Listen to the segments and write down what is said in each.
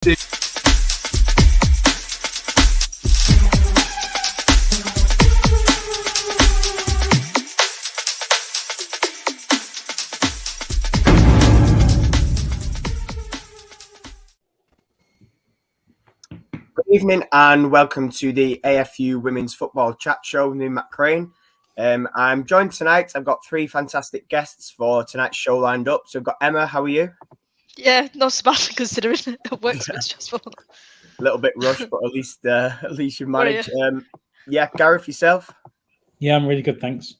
Good evening and welcome to the AFU Women's Football Chat Show with me, Matt Crane. I'm joined tonight. I've got three fantastic guests for tonight's show lined up. So I've got Emma. How are you? Yeah, not so bad considering work's a bit stressful. A little bit rushed, but at least you've managed. Gareth, yourself? Yeah, I'm really good, thanks.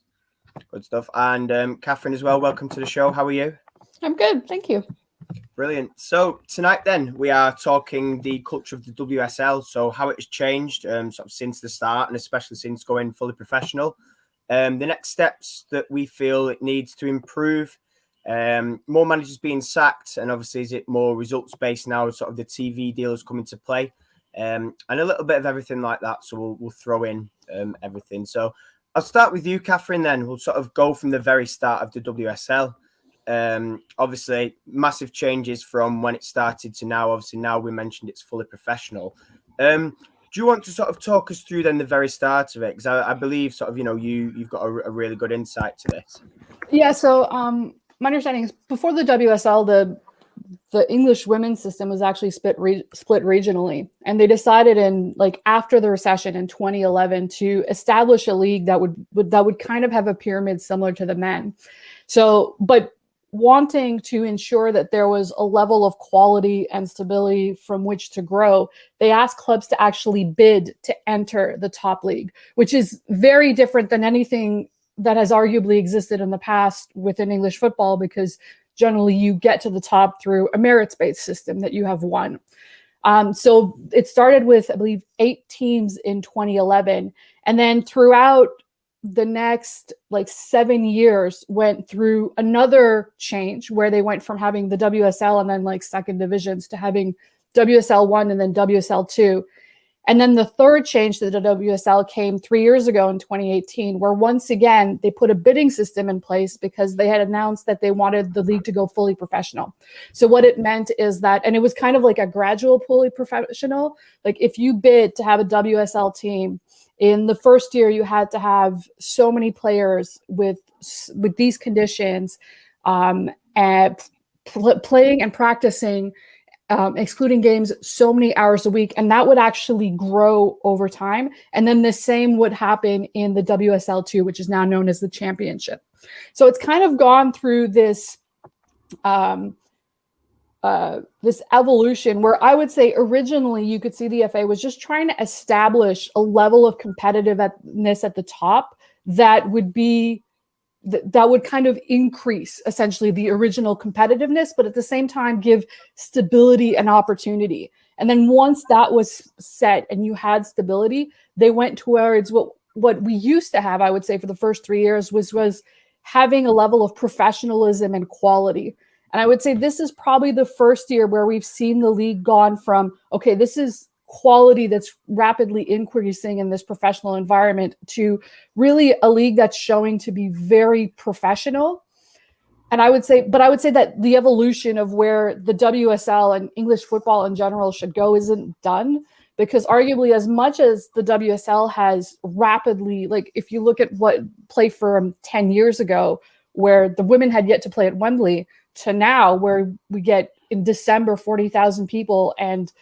Good stuff. And Catherine as well. Welcome to the show. How are you? I'm good, thank you. Brilliant. So tonight then we are talking the culture of the WSL, so how it has changed sort of since the start and especially since going fully professional. The next steps that we feel it needs to improve, more managers being sacked, and obviously is it more results based now, sort of the TV deals come into play, and a little bit of everything like that. So we'll throw in everything. So I'll start with you, Catherine, then we'll sort of go from the very start of the WSL. Obviously massive changes from when it started to now. Obviously now we mentioned it's fully professional. Do you want to sort of talk us through then the very start of it? Because I believe sort of, you've got a really good insight to this. Yeah, so my understanding is before the WSL, the English women's system was actually split regionally. And they decided after the recession in 2011 to establish a league that would kind of have a pyramid similar to the men. So, but wanting to ensure that there was a level of quality and stability from which to grow, they asked clubs to actually bid to enter the top league, which is very different than anything that has arguably existed in the past within English football, because generally you get to the top through a merits-based system that you have won. So it started with, I believe, 8 teams in 2011, and then throughout the next 7 years went through another change where they went from having the WSL and then second divisions to having WSL 1 and then WSL 2. And then the third change to the WSL came 3 years ago in 2018, where once again, they put a bidding system in place because they had announced that they wanted the league to go fully professional. So what it meant is that, and it was kind of like a gradual fully professional, if you bid to have a WSL team, in the first year, you had to have so many players with these conditions, and playing and practicing, excluding games, so many hours a week, and that would actually grow over time. And then the same would happen in the WSL2, which is now known as the Championship. So it's kind of gone through this this evolution where I would say originally you could see the FA was just trying to establish a level of competitiveness at the top that would kind of increase essentially the original competitiveness, but at the same time give stability and opportunity. And then once that was set and you had stability, they went towards what we used to have, I would say, for the first 3 years was having a level of professionalism and quality. And I would say this is probably the first year where we've seen the league gone from, okay, this is quality that's rapidly increasing in this professional environment, to really a league that's showing to be very professional. And I would say that the evolution of where the WSL and English football in general should go isn't done, because arguably as much as the WSL has rapidly, if you look at what play from 10 years ago, where the women had yet to play at Wembley, to now where we get in December 40,000 people and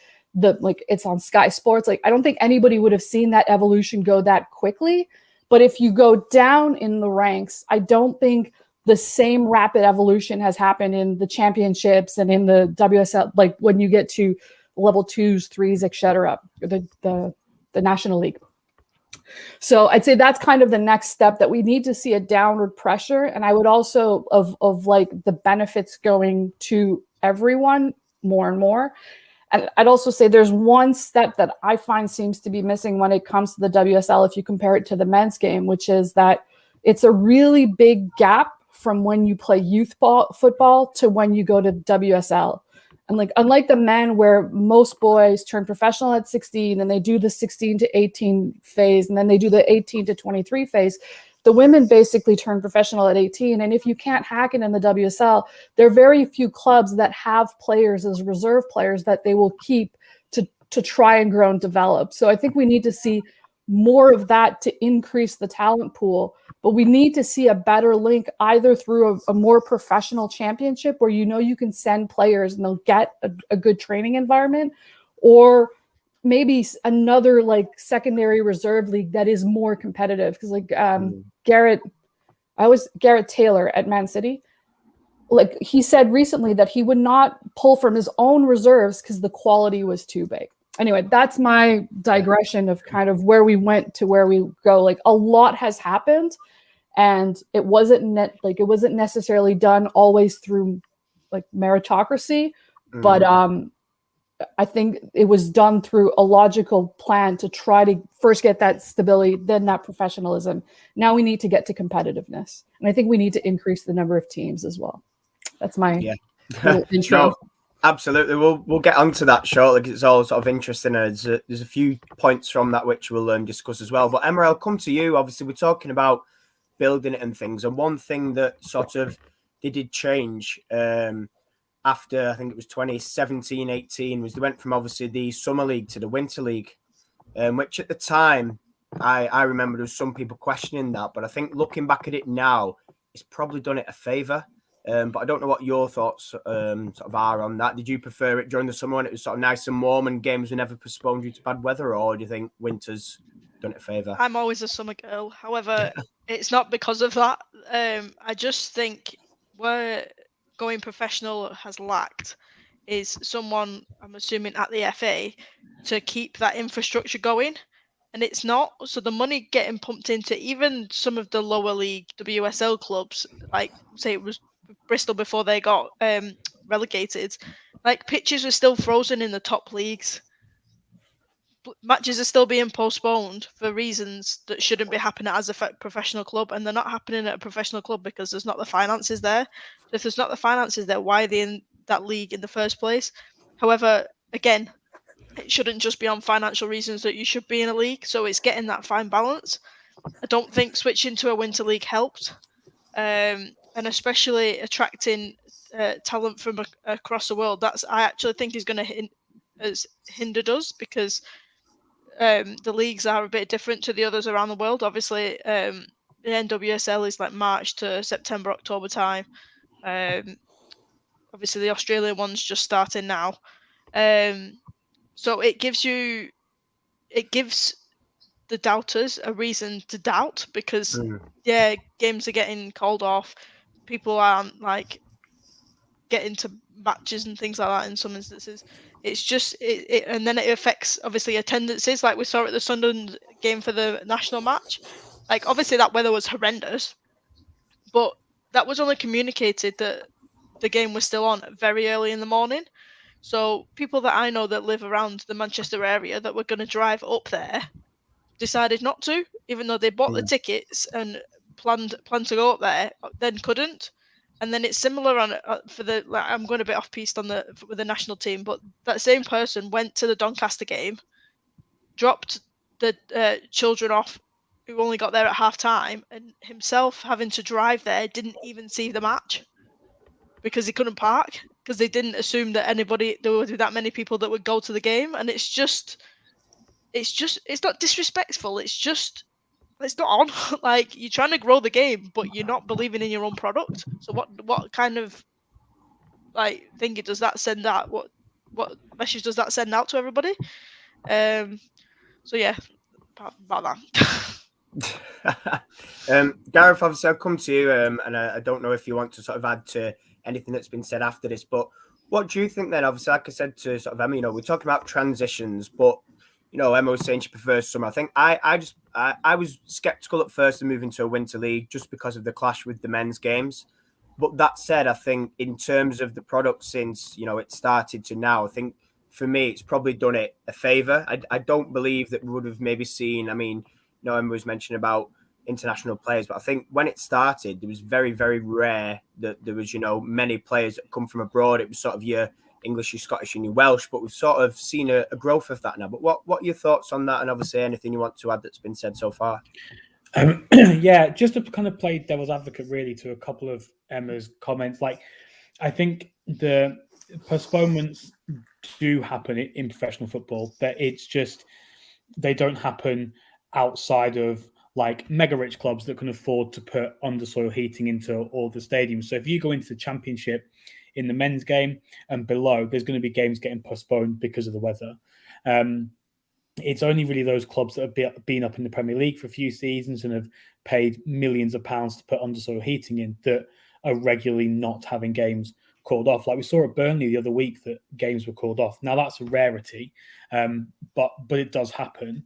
it's on Sky Sports. I don't think anybody would have seen that evolution go that quickly. But if you go down in the ranks, I don't think the same rapid evolution has happened in the championships and in the WSL, when you get to level 2s, 3s, etc., the National League. So I'd say that's kind of the next step, that we need to see a downward pressure. And I would also of the benefits going to everyone more and more. And I'd also say there's one step that I find seems to be missing when it comes to the WSL, if you compare it to the men's game, which is that it's a really big gap from when you play youth football to when you go to WSL. And unlike the men, where most boys turn professional at 16 and they do the 16 to 18 phase, and then they do the 18 to 23 phase, The women basically turn professional at 18. And if you can't hack it in the WSL, there are very few clubs that have players as reserve players that they will keep to try and grow and develop. So I think we need to see more of that to increase the talent pool. But we need to see a better link either through a more professional championship where you can send players and they'll get a good training environment, or maybe another like secondary reserve league that is more competitive. Because like Gareth Taylor at Man City, like he said recently that he would not pull from his own reserves because the quality was too big. Anyway, that's my digression of kind of where we went to where we go. Like a lot has happened, and it wasn't necessarily done always through like meritocracy, but I think it was done through a logical plan to try to first get that stability, then that professionalism. Now we need to get to competitiveness, and I think we need to increase the number of teams as well. That's my little intro. No, absolutely. We'll get onto that shortly because it's all sort of interesting. And there's a few points from that which we'll discuss as well. But Emma, I'll come to you. Obviously, we're talking about building it and things. And one thing that sort of they did change after, I think it was 2017-18, was they went from obviously the Summer League to the Winter League, which at the time, I remember there was some people questioning that. But I think looking back at it now, it's probably done it a favour. But I don't know what your thoughts sort of are on that. Did you prefer it during the summer when it was sort of nice and warm and games were never postponed due to bad weather, or do you think winter's done it a favour? I'm always a summer girl. However, it's not because of that. I just think where going professional has lacked is someone, I'm assuming at the FA, to keep that infrastructure going. And it's not. So the money getting pumped into even some of the lower league WSL clubs, like say it was Bristol before they got relegated, like pitches are still frozen in the top leagues. Matches are still being postponed for reasons that shouldn't be happening as a professional club, and they're not happening at a professional club because there's not the finances there. So if there's not the finances there, why are they in that league in the first place? However, again, it shouldn't just be on financial reasons that you should be in a league. So it's getting that fine balance. I don't think switching to a winter league helped. And especially attracting talent from across the world. I actually think is going to hindered us because the leagues are a bit different to the others around the world. Obviously, the NWSL is like March to September, October time. Obviously, the Australian one's just starting now. So it gives the doubters a reason to doubt because games are getting called off. People aren't like getting to matches and things like that in some instances. It's just and then it affects obviously attendances, like we saw at the Sunderland game for the national match. Like obviously that weather was horrendous, but that was only communicated that the game was still on very early in the morning. So people that I know that live around the Manchester area that were going to drive up there decided not to, even though they bought the tickets and planned to go up there, then couldn't. And then it's similar on for the. Like, I'm going a bit off piste with the national team, but that same person went to the Doncaster game, dropped the children off, who only got there at half time, and himself having to drive there, didn't even see the match because he couldn't park because they didn't assume that there would be that many people that would go to the game, and it's not disrespectful. It's not on. Like you're trying to grow the game, but you're not believing in your own product. So what kind of like thinking does that send out? What message does that send out to everybody? So yeah, about that. Gareth, obviously I'll come to you, and I don't know if you want to sort of add to anything that's been said after this, but what do you think then? Obviously, like I said to sort of Emma, we're talking about transitions, but Emma was saying she prefers summer. I think I was skeptical at first of moving to a winter league just because of the clash with the men's games. But that said, I think in terms of the product since, it started to now, I think for me, it's probably done it a favour. I don't believe that we would have maybe seen, Emma was mentioning about international players, but I think when it started, it was very, very rare that there was, many players that come from abroad. It was sort of your English, your Scottish, and your Welsh, but we've sort of seen a growth of that now. But what are your thoughts on that? And obviously anything you want to add that's been said so far? Yeah, just to kind of play devil's advocate really to a couple of Emma's comments. Like, I think the postponements do happen in professional football, but it's just they don't happen outside of like mega rich clubs that can afford to put undersoil heating into all the stadiums. So if you go into the championship in the men's game and below, there's going to be games getting postponed because of the weather. It's only really those clubs that have been up in the Premier League for a few seasons and have paid millions of pounds to put undersoil heating in that are regularly not having games called off. Like we saw at Burnley the other week that games were called off. Now that's a rarity, but it does happen,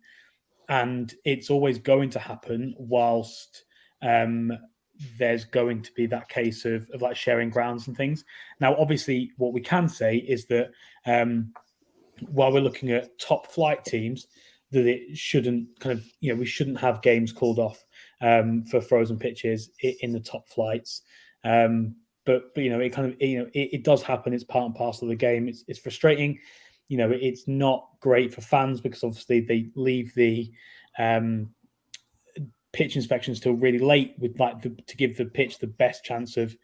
and it's always going to happen whilst there's going to be that case of like sharing grounds and things. Now, obviously, what we can say is that while we're looking at top flight teams, that it shouldn't we shouldn't have games called off for frozen pitches in the top flights. But it does happen. It's part and parcel of the game. It's frustrating. It's not great for fans because obviously they leave the pitch inspections till really late with to give the pitch the best chance of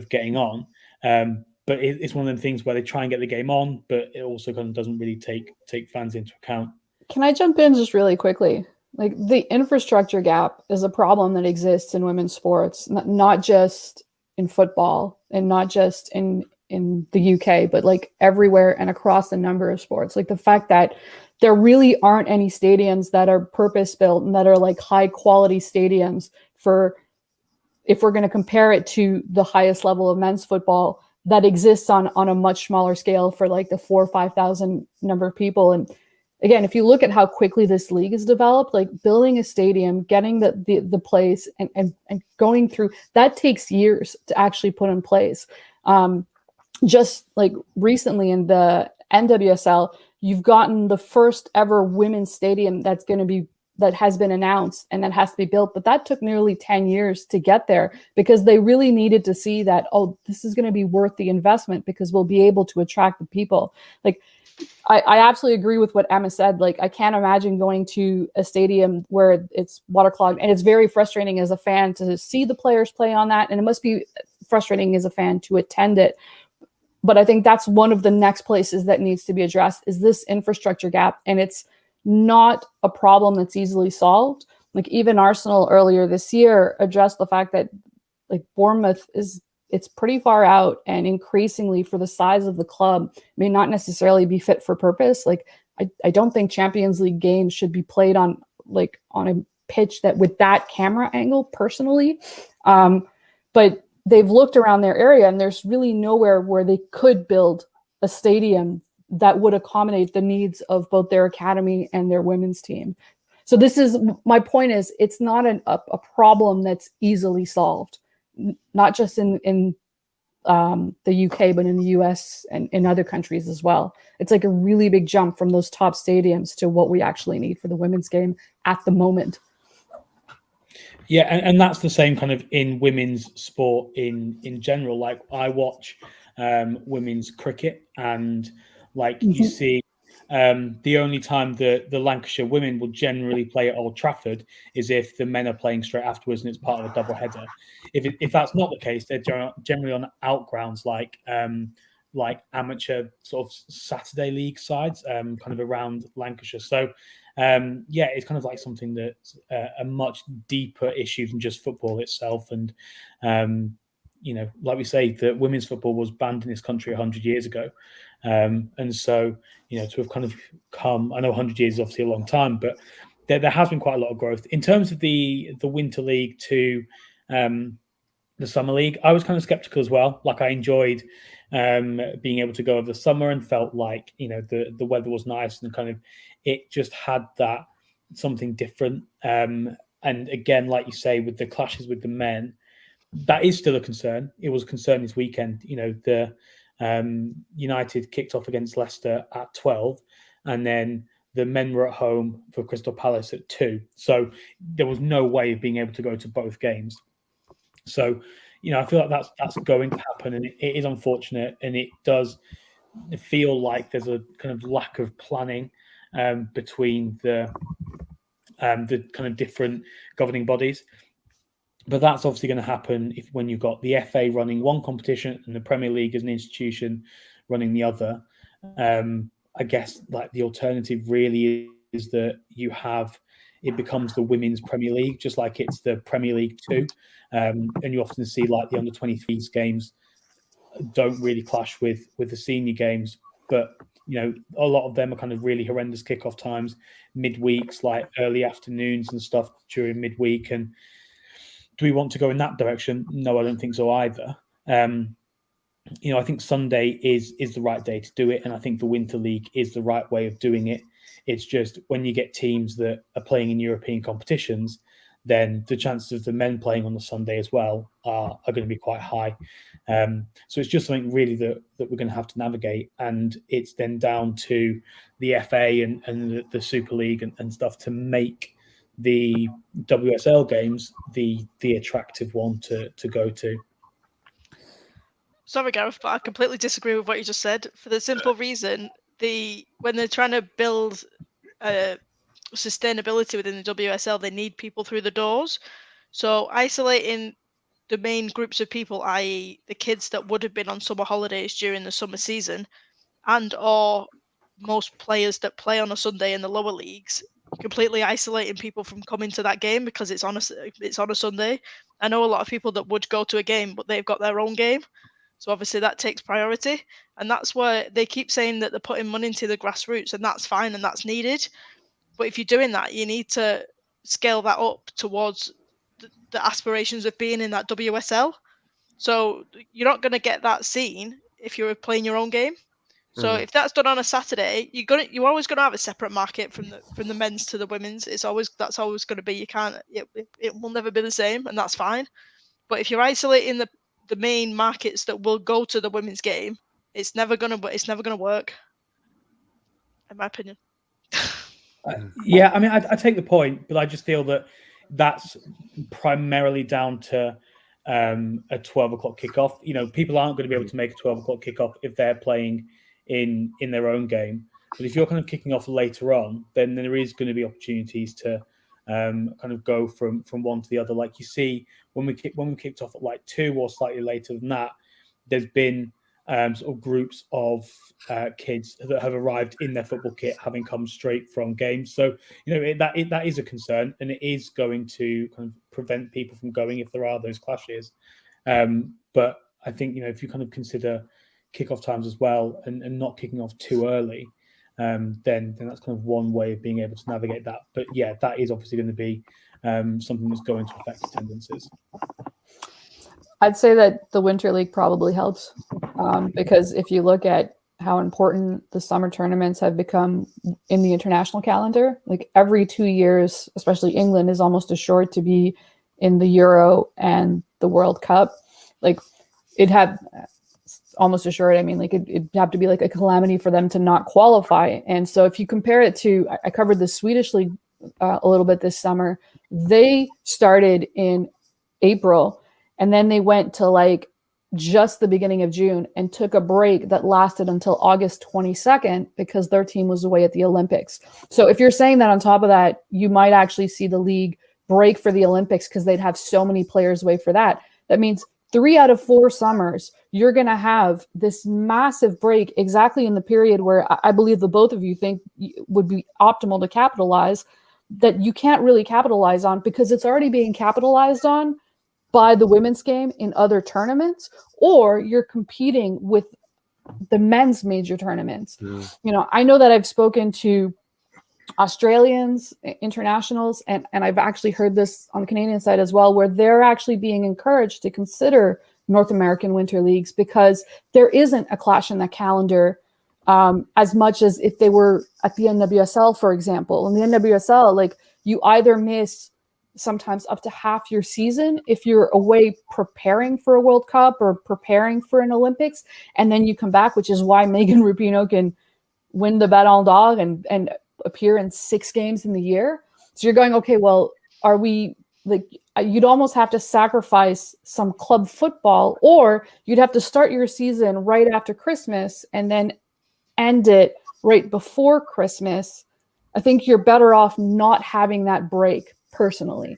getting on. But it's one of them things where they try and get the game on, but it also kind of doesn't really take fans into account. Can I jump in just really quickly? Like, the infrastructure gap is a problem that exists in women's sports, not just in football and not just in the UK, but like everywhere and across a number of sports. Like the fact that there really aren't any stadiums that are purpose built and that are like high quality stadiums for, if we're going to compare it to the highest level of men's football that exists on a much smaller scale for like the 4,000 or 5,000 number of people. And again, if you look at how quickly this league is developed, like building a stadium, getting the place and going through, that takes years to actually put in place. Just like recently in the NWSL, you've gotten the first ever women's stadium that has been announced and that has to be built. But that took nearly 10 years to get there because they really needed to see that, oh, this is going to be worth the investment because we'll be able to attract the people. Like, I absolutely agree with what Emma said. Like, I can't imagine going to a stadium where it's waterlogged, and it's very frustrating as a fan to see the players play on that. And it must be frustrating as a fan to attend it. But I think that's one of the next places that needs to be addressed is this infrastructure gap. And it's not a problem that's easily solved. Like, even Arsenal earlier this year addressed the fact that like Bournemouth it's pretty far out, and increasingly for the size of the club may not necessarily be fit for purpose. Like, I don't think Champions League games should be played on a pitch that with that camera angle personally. But they've looked around their area and there's really nowhere where they could build a stadium that would accommodate the needs of both their academy and their women's team. So this is my point is it's not a problem that's easily solved, not just in the UK, but in the US and in other countries as well. It's like a really big jump from those top stadiums to what we actually need for the women's game at the moment. Yeah, and that's the same kind of in women's sport in general. Like, I watch women's cricket, and like you see the only time the Lancashire women will generally play at Old Trafford is if the men are playing straight afterwards and it's part of a double header. If that's not the case, they're generally on outgrounds like amateur sort of Saturday league sides, kind of around Lancashire. So it's kind of like something that's a much deeper issue than just football itself. And like we say, that women's football was banned in this country 100 years ago. And so, to have kind of come, I know 100 years is obviously a long time, but there has been quite a lot of growth. In terms of the Winter League to the Summer League, I was kind of skeptical as well. Like, I enjoyed being able to go over the summer and felt like, the weather was nice and kind of, it just had that something different. And again, like you say, with the clashes with the men, that is still a concern. It was a concern this weekend. The United kicked off against Leicester at 12, and then the men were at home for Crystal Palace at 2. So there was no way of being able to go to both games. So, I feel like that's going to happen, and it is unfortunate, and it does feel like there's a kind of lack of planning between the the kind of different governing bodies. But that's obviously going to happen when you've got the FA running one competition and the Premier League as an institution running the other. I guess like the alternative really is that it becomes the Women's Premier League, just like it's the Premier League 2. And you often see like the under-23s games don't really clash with the senior games, but a lot of them are kind of really horrendous kickoff times, midweeks, like early afternoons and stuff during midweek. And do we want to go in that direction? No, I don't think so either. I think Sunday is the right day to do it, and I think the Winter League is the right way of doing it. It's just when you get teams that are playing in European competitions, then the chances of the men playing on the Sunday as well are going to be quite high. So it's just something really that we're going to have to navigate, and it's then down to the FA and the Super League and stuff to make the WSL games the attractive one to go to. Sorry, Gareth, but I completely disagree with what you just said, for the simple reason when they're trying to build sustainability within the WSL, they need people through the doors. So isolating the main groups of people, i.e. the kids that would have been on summer holidays during the summer season, and or most players that play on a Sunday in the lower leagues, completely isolating people from coming to that game because it's on a Sunday. I know a lot of people that would go to a game, but they've got their own game. So obviously that takes priority. And that's where they keep saying that they're putting money into the grassroots, and that's fine and that's needed. But if you're doing that, you need to scale that up towards the aspirations of being in that WSL. So you're not going to get that seen if you're playing your own game. So if that's done on a Saturday, you're always going to have a separate market from the men's to the women's. That's always going to be. It will never be the same, and that's fine. But if you're isolating the main markets that will go to the women's game, it's never gonna work, in my opinion. Yeah, I mean, I take the point, but I just feel that that's primarily down to a 12 o'clock kickoff. People aren't going to be able to make a 12 o'clock kickoff if they're playing in their own game. But if you're kind of kicking off later on, then there is going to be opportunities to kind of go from one to the other. Like you see when we kicked off at like 2 or slightly later than that, there's been sort of groups of kids that have arrived in their football kit, having come straight from games. So that is a concern, and it is going to kind of prevent people from going if there are those clashes. But I think if you kind of consider kickoff times as well, and not kicking off too early, then that's kind of one way of being able to navigate that. But yeah, that is obviously going to be something that's going to affect attendances. I'd say that the Winter League probably helps because if you look at how important the summer tournaments have become in the international calendar, like every 2 years, especially England is almost assured to be in the Euro and the World Cup. Like it had almost assured. I mean, like it'd have to be like a calamity for them to not qualify. And so if you compare it to, I covered the Swedish league a little bit this summer. They started in April and then they went to like just the beginning of June and took a break that lasted until August 22nd because their team was away at the Olympics. So if you're saying that on top of that, you might actually see the league break for the Olympics because they'd have so many players away for that. That means 3 out of 4 summers, you're going to have this massive break exactly in the period where I believe the both of you think would be optimal to capitalize, that you can't really capitalize on because it's already being capitalized on by the women's game in other tournaments, or you're competing with the men's major tournaments. I know that I've spoken to Australians, internationals, and I've actually heard this on the Canadian side as well, where they're actually being encouraged to consider North American winter leagues because there isn't a clash in the calendar as much as if they were at the NWSL, for example. In the NWSL, like you either miss sometimes up to half your season if you're away preparing for a World Cup or preparing for an Olympics, and then you come back, which is why Megan Rapinoe can win the Ballon d'Or and appear in 6 games in the year. So you're going, okay, well, are we like, you'd almost have to sacrifice some club football, or you'd have to start your season right after Christmas and then end it right before Christmas. I think you're better off not having that break personally.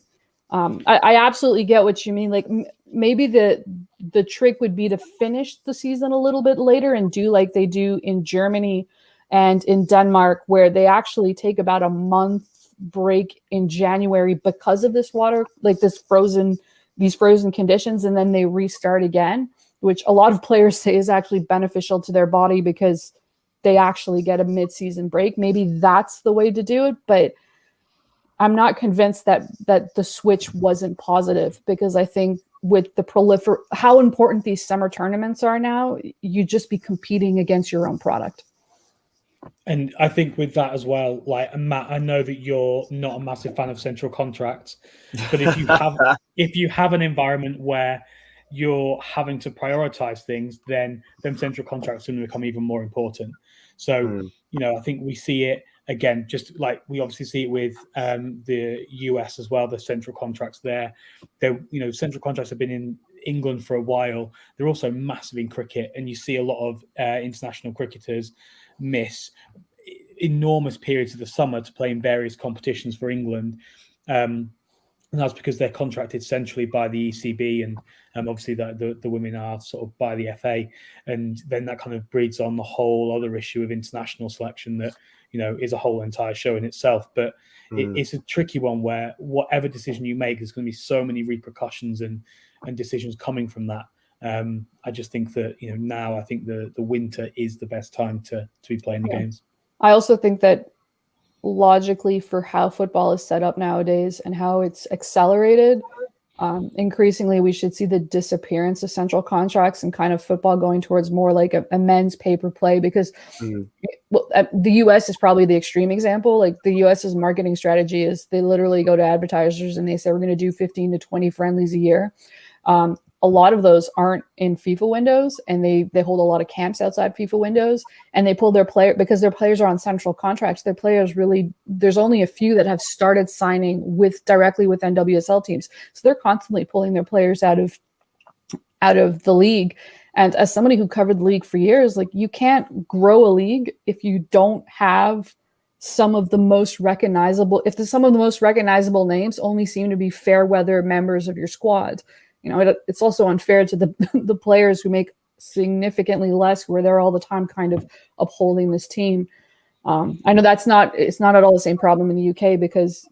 I absolutely get what you mean. Like maybe the trick would be to finish the season a little bit later and do like they do in Germany and in Denmark, where they actually take about a month break in January because of this water, like these frozen conditions, and then they restart again, which a lot of players say is actually beneficial to their body because they actually get a mid-season break. Maybe that's the way to do it, but I'm not convinced that the switch wasn't positive, because I think with the how important these summer tournaments are now, you just be competing against your own product. And I think with that as well, like Matt, I know that you're not a massive fan of central contracts, but if you have an environment where you're having to prioritize things, then central contracts are going to become even more important. So, I think we see it again, just like we obviously see it with the US as well, the central contracts there. Central contracts have been in England for a while. They're also massive in cricket, and you see a lot of international cricketers miss enormous periods of the summer to play in various competitions for England. And that's because they're contracted centrally by the ECB, and obviously the women are sort of by the FA. And then that kind of breeds on the whole other issue of international selection that, is a whole entire show in itself. But it's a tricky one where whatever decision you make, there's going to be so many repercussions and decisions coming from that. I just think that, now I think the winter is the best time to be playing the games. I also think that logically, for how football is set up nowadays and how it's accelerated, increasingly we should see the disappearance of central contracts and kind of football going towards more like a men's pay-per-play, because the US is probably the extreme example. Like the US's marketing strategy is they literally go to advertisers and they say, we're going to do 15 to 20 friendlies a year. A lot of those aren't in FIFA windows, and they hold a lot of camps outside FIFA windows, and they pull their player because their players are on central contracts. Their players there's only a few that have started signing directly with NWSL teams. So they're constantly pulling their players out of the league. And as somebody who covered the league for years, like, you can't grow a league if you don't have some of the most recognizable names only seem to be fair weather members of your squad. It's also unfair to the players who make significantly less, who are there all the time kind of upholding this team. I know it's not at all the same problem in the UK, because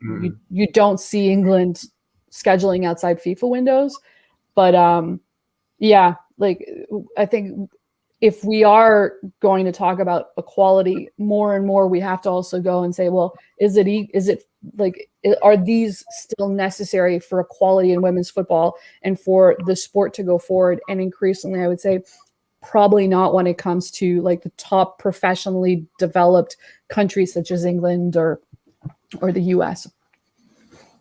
you don't see England scheduling outside FIFA windows. But I think if we are going to talk about equality more and more, we have to also go and say, well, are these still necessary for equality in women's football and for the sport to go forward? And increasingly, I would say probably not when it comes to like the top professionally developed countries such as England or the US.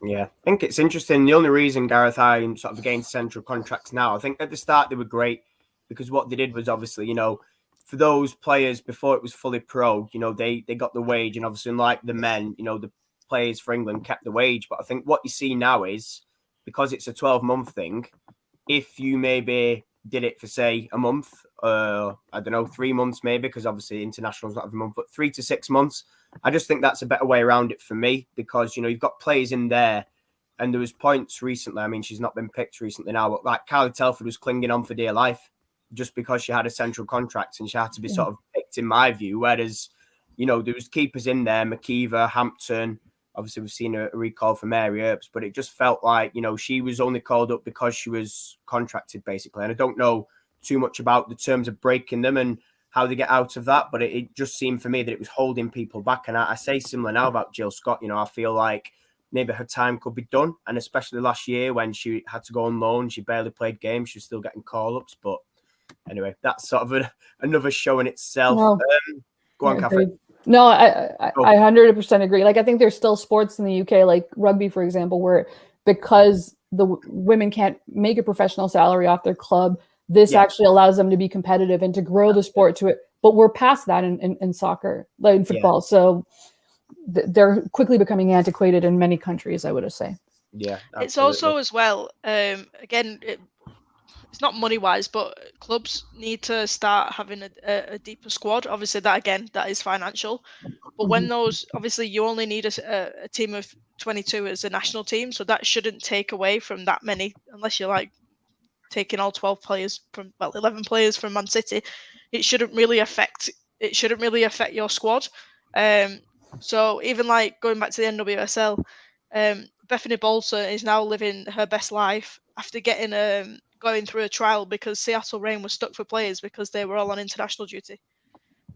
Yeah, I think it's interesting. The only reason, Gareth, I'm sort of against central contracts now, I think at the start they were great, because what they did was obviously, for those players before it was fully pro, they got the wage, and obviously unlike the men, the players for England kept the wage. But I think what you see now is, because it's a 12-month thing, if you maybe did it for, say, a month, 3 months maybe, because obviously international's not every month, but 3 to 6 months, I just think that's a better way around it for me, because, you've got players in there. And there was points recently, I mean, she's not been picked recently now, but like Kylie Telford was clinging on for dear life just because she had a central contract, and she had to be sort of picked, in my view. Whereas, there was keepers in there, McKeever, Hampton. Obviously, we've seen a recall for Mary Earps, but it just felt like, she was only called up because she was contracted, basically. And I don't know too much about the terms of breaking them and how they get out of that, but it just seemed for me that it was holding people back. And I say similar now about Jill Scott. I feel like maybe her time could be done. And especially last year when she had to go on loan, she barely played games. She was still getting call-ups. But anyway, that's sort of another show in itself. No. Go on, Catherine. No, I 100% agree. Like, I think there's still sports in the UK, like rugby, for example, where because the women can't make a professional salary off their club, this actually allows them to be competitive and to grow the sport to it. But we're past that in soccer, like in football. So they're quickly becoming antiquated in many countries, I would say. Yeah, absolutely. It's also as well, again, it's not money wise, but clubs need to start having a deeper squad. Obviously, that is financial, But when those, obviously, you only need a team of 22 as a national team, so that shouldn't take away from that many, unless you're like taking all 12 players from, well, 11 players from Man City. It shouldn't really affect your squad. So even like going back to the NWSL, Bethany Bolter is now living her best life after getting going through a trial because Seattle Reign was stuck for players because they were all on international duty.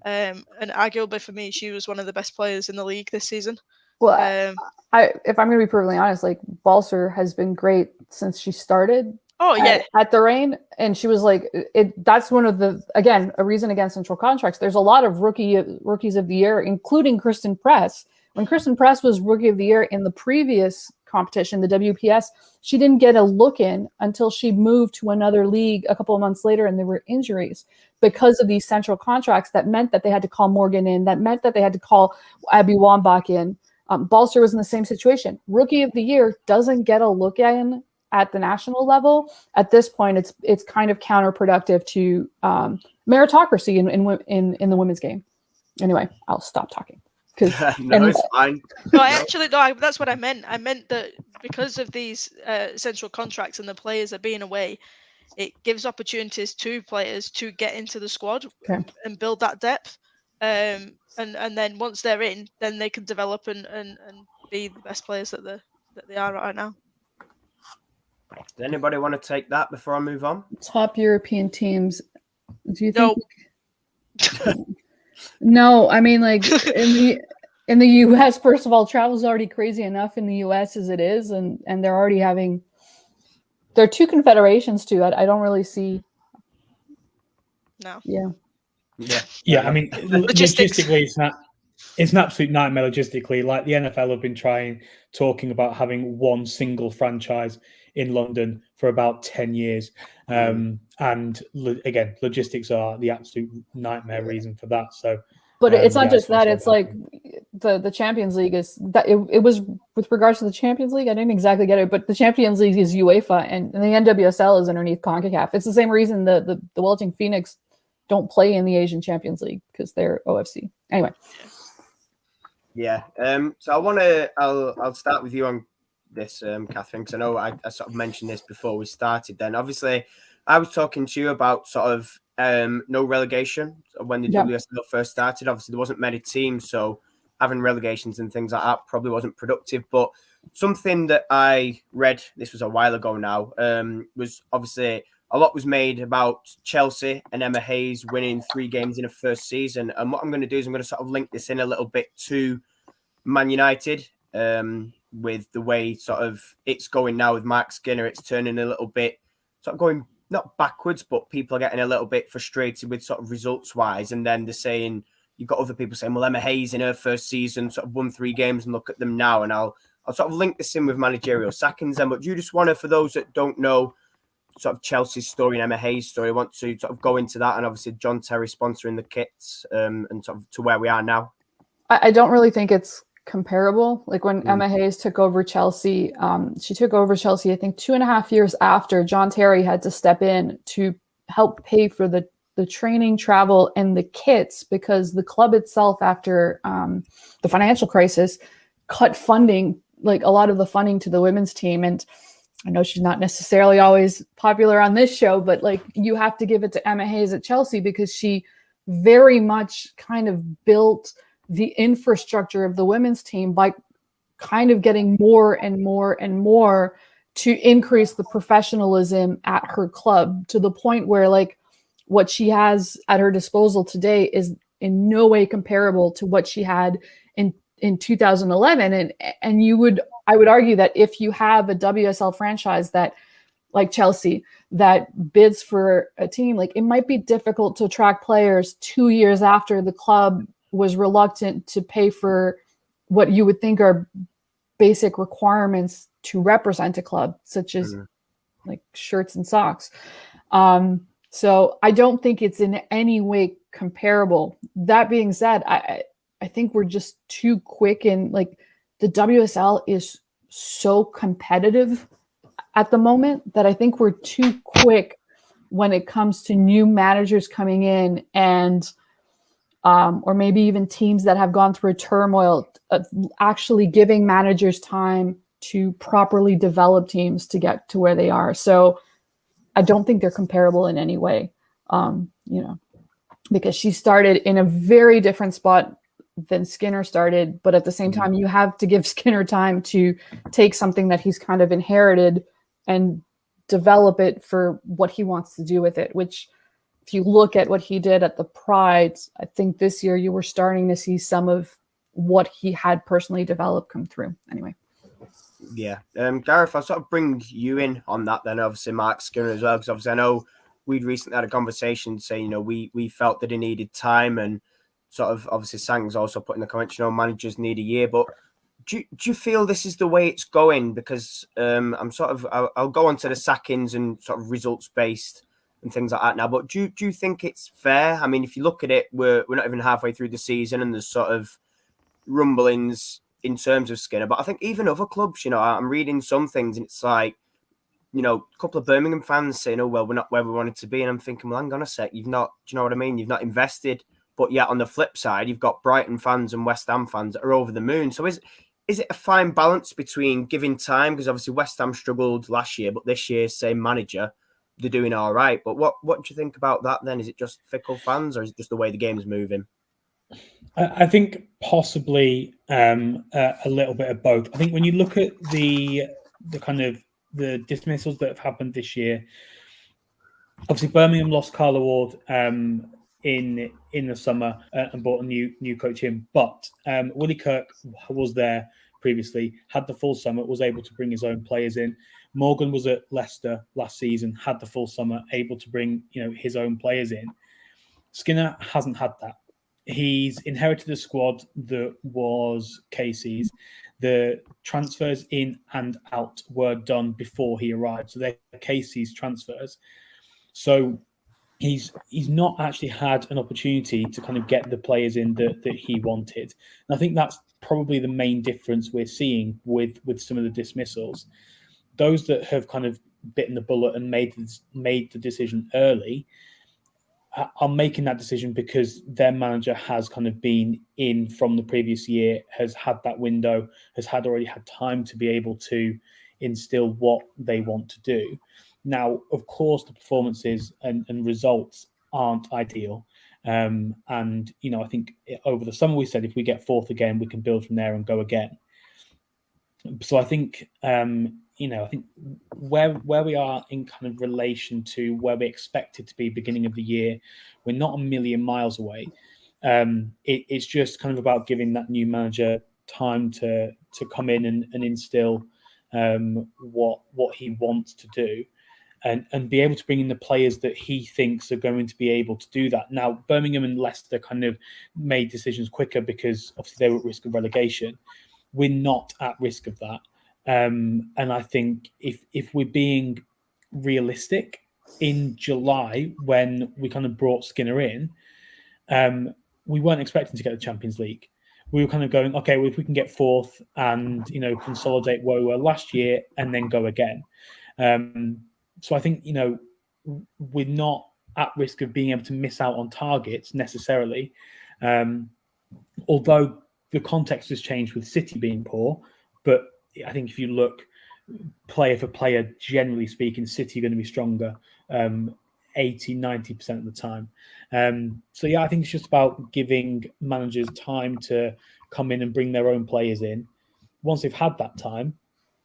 And arguably for me, she was one of the best players in the league this season. Well, if I'm going to be perfectly honest, like Balser has been great since she started. Oh yeah, at the Reign, and she was like, that's one of the, again, a reason against central contracts. There's a lot of rookies of the year, including Kristen Press. When Kristen Press was rookie of the year in the previous competition, the WPS, she didn't get a look in until she moved to another league a couple of months later, and there were injuries because of these central contracts. That meant that they had to call Morgan in. That meant that they had to call Abby Wambach in. Balser was in the same situation. Rookie of the year doesn't get a look in at the national level. At this point, it's kind of counterproductive to meritocracy in the women's game. Anyway, I'll stop talking. No, it's fine. No, that's what I meant. I meant that because of these central contracts and the players are being away, it gives opportunities to players to get into the squad and build that depth. And then once they're in, then they can develop and be the best players that they are right now. Does anybody want to take that before I move on? Top European teams. Do you think? No. No, I mean, like in the U.S. First of all, travel's already crazy enough in the U.S. as it is, and they're already having. There are two confederations too. I don't really see. No. Yeah. I mean, logistically, it's an absolute nightmare logistically. Like the NFL have been talking about having one single franchise in London for about 10 years. And again, logistics are the absolute nightmare reason for that. So, but it's not just that. It's like the Champions League is that it was with regards to the Champions League. I didn't exactly get it, but the Champions League is UEFA and the NWSL is underneath CONCACAF. It's the same reason the Welting Phoenix don't play in the Asian Champions League because they're OFC. Anyway. Yeah. So I'll start with you on this, Catherine, because I know I sort of mentioned this before we started. Then obviously I was talking to you about sort of no relegation when the WSL first started. Obviously there wasn't many teams, so having relegations and things like that probably wasn't productive. But something that I read, this was a while ago now, was obviously a lot was made about Chelsea and Emma Hayes winning 3 games in a first season. And what I'm going to do is I'm going to sort of link this in a little bit to Man United, with the way sort of it's going now with Mark Skinner. It's turning a little bit, sort of going not backwards, but people are getting a little bit frustrated with sort of results wise. And then they're saying, you've got other people saying, well, Emma Hayes in her first season sort of won 3 games and look at them now. And I'll sort of link this in with managerial sackings then. But do you just want to, for those that don't know, sort of Chelsea's story and Emma Hayes' story, I want to sort of go into that, and obviously John Terry sponsoring the kits, and sort of to where we are now. I don't really think it's comparable. Like when Emma Hayes took over Chelsea, she took over Chelsea, I think 2.5 years after John Terry had to step in to help pay for the training, travel, and the kits, because the club itself, after the financial crisis, cut funding, like a lot of the funding to the women's team. And I know she's not necessarily always popular on this show, but like you have to give it to Emma Hayes at Chelsea because she very much kind of built the infrastructure of the women's team by kind of getting more and more and more to increase the professionalism at her club, to the point where like what she has at her disposal today is in no way comparable to what she had in 2011. And I would argue that if you have a WSL franchise that, like Chelsea, that bids for a team, like it might be difficult to attract players 2 years after the club was reluctant to pay for what you would think are basic requirements to represent a club, such as like shirts and socks. So I don't think it's in any way comparable. That being said, I think we're just too quick, and like the WSL is so competitive at the moment that I think we're too quick when it comes to new managers coming in and or maybe even teams that have gone through a turmoil, actually giving managers time to properly develop teams to get to where they are. So I don't think they're comparable in any way, because she started in a very different spot than Skinner started. But at the same time, you have to give Skinner time to take something that he's kind of inherited and develop it for what he wants to do with it, which, if you look at what he did at the Pride, I think this year you were starting to see some of what he had personally developed come through. Anyway. Yeah. Gareth, I'll sort of bring you in on that then, obviously Mark Skinner as well, because obviously I know we'd recently had a conversation saying, we felt that he needed time, and sort of obviously Sang's also put in the comments, managers need a year, but do you feel this is the way it's going? Because I'll go on to the sackings and sort of results based and things like that now. But do you think it's fair? I mean, if you look at it, we're not even halfway through the season, and there's sort of rumblings in terms of Skinner. But I think even other clubs, I'm reading some things, and it's like, a couple of Birmingham fans saying, "Oh well, we're not where we wanted to be," and I'm thinking, well, hang on a sec, you've not. Do you know what I mean? You've not invested. But yet on the flip side, you've got Brighton fans and West Ham fans that are over the moon. So is it a fine balance between giving time? Because obviously West Ham struggled last year, but this year, same manager, they're doing all right. But what do you think about that then? Is it just fickle fans, or is it just the way the game's moving? I think possibly a little bit of both. I think when you look at the kind of the dismissals that have happened this year, obviously Birmingham lost Carla Ward in the summer and brought a new coach in, but Willie Kirk was there previously, had the full summer, was able to bring his own players in. Morgan was at Leicester last season, had the full summer, able to bring his own players in. Skinner hasn't had that. He's inherited a squad that was Casey's. The transfers in and out were done before he arrived, so they're Casey's transfers. So he's not actually had an opportunity to kind of get the players in that he wanted. And I think that's probably the main difference we're seeing with some of the dismissals. Those that have kind of bitten the bullet and made the decision early are making that decision because their manager has kind of been in from the previous year, has had that window, has already had time to be able to instill what they want to do. Now, of course, the performances and results aren't ideal. And, I think over the summer we said if we get fourth again, we can build from there and go again. So I think, I think where we are in kind of relation to where we expected to be beginning of the year, we're not a million miles away. It's just kind of about giving that new manager time to come in and instill what he wants to do. And be able to bring in the players that he thinks are going to be able to do that. Now, Birmingham and Leicester kind of made decisions quicker because obviously they were at risk of relegation. We're not at risk of that. And I think if we're being realistic, in July, when we kind of brought Skinner in, we weren't expecting to get the Champions League. We were kind of going, okay, well, if we can get fourth and, consolidate where we were last year and then go again. So I think, we're not at risk of being able to miss out on targets necessarily. Although the context has changed with City being poor. But I think if you look player for player, generally speaking, City are going to be stronger 80-90% of the time. So, yeah, I think it's just about giving managers time to come in and bring their own players in. Once they've had that time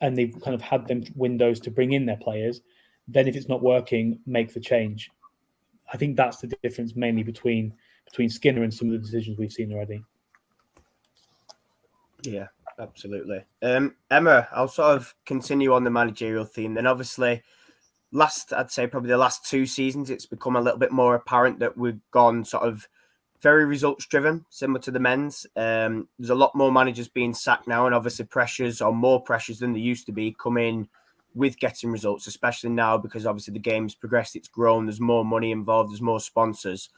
and they've kind of had them windows to bring in their players, then if it's not working, make the change. I think that's the difference mainly between Skinner and some of the decisions we've seen already. Yeah, absolutely. Emma, I'll sort of continue on the managerial theme. Then obviously, I'd say probably the last 2 seasons, it's become a little bit more apparent that we've gone sort of very results driven, similar to the men's. There's a lot more managers being sacked now, and obviously more pressures than there used to be coming with getting results, especially now because obviously the game's progressed, it's grown, there's more money involved, there's more sponsors.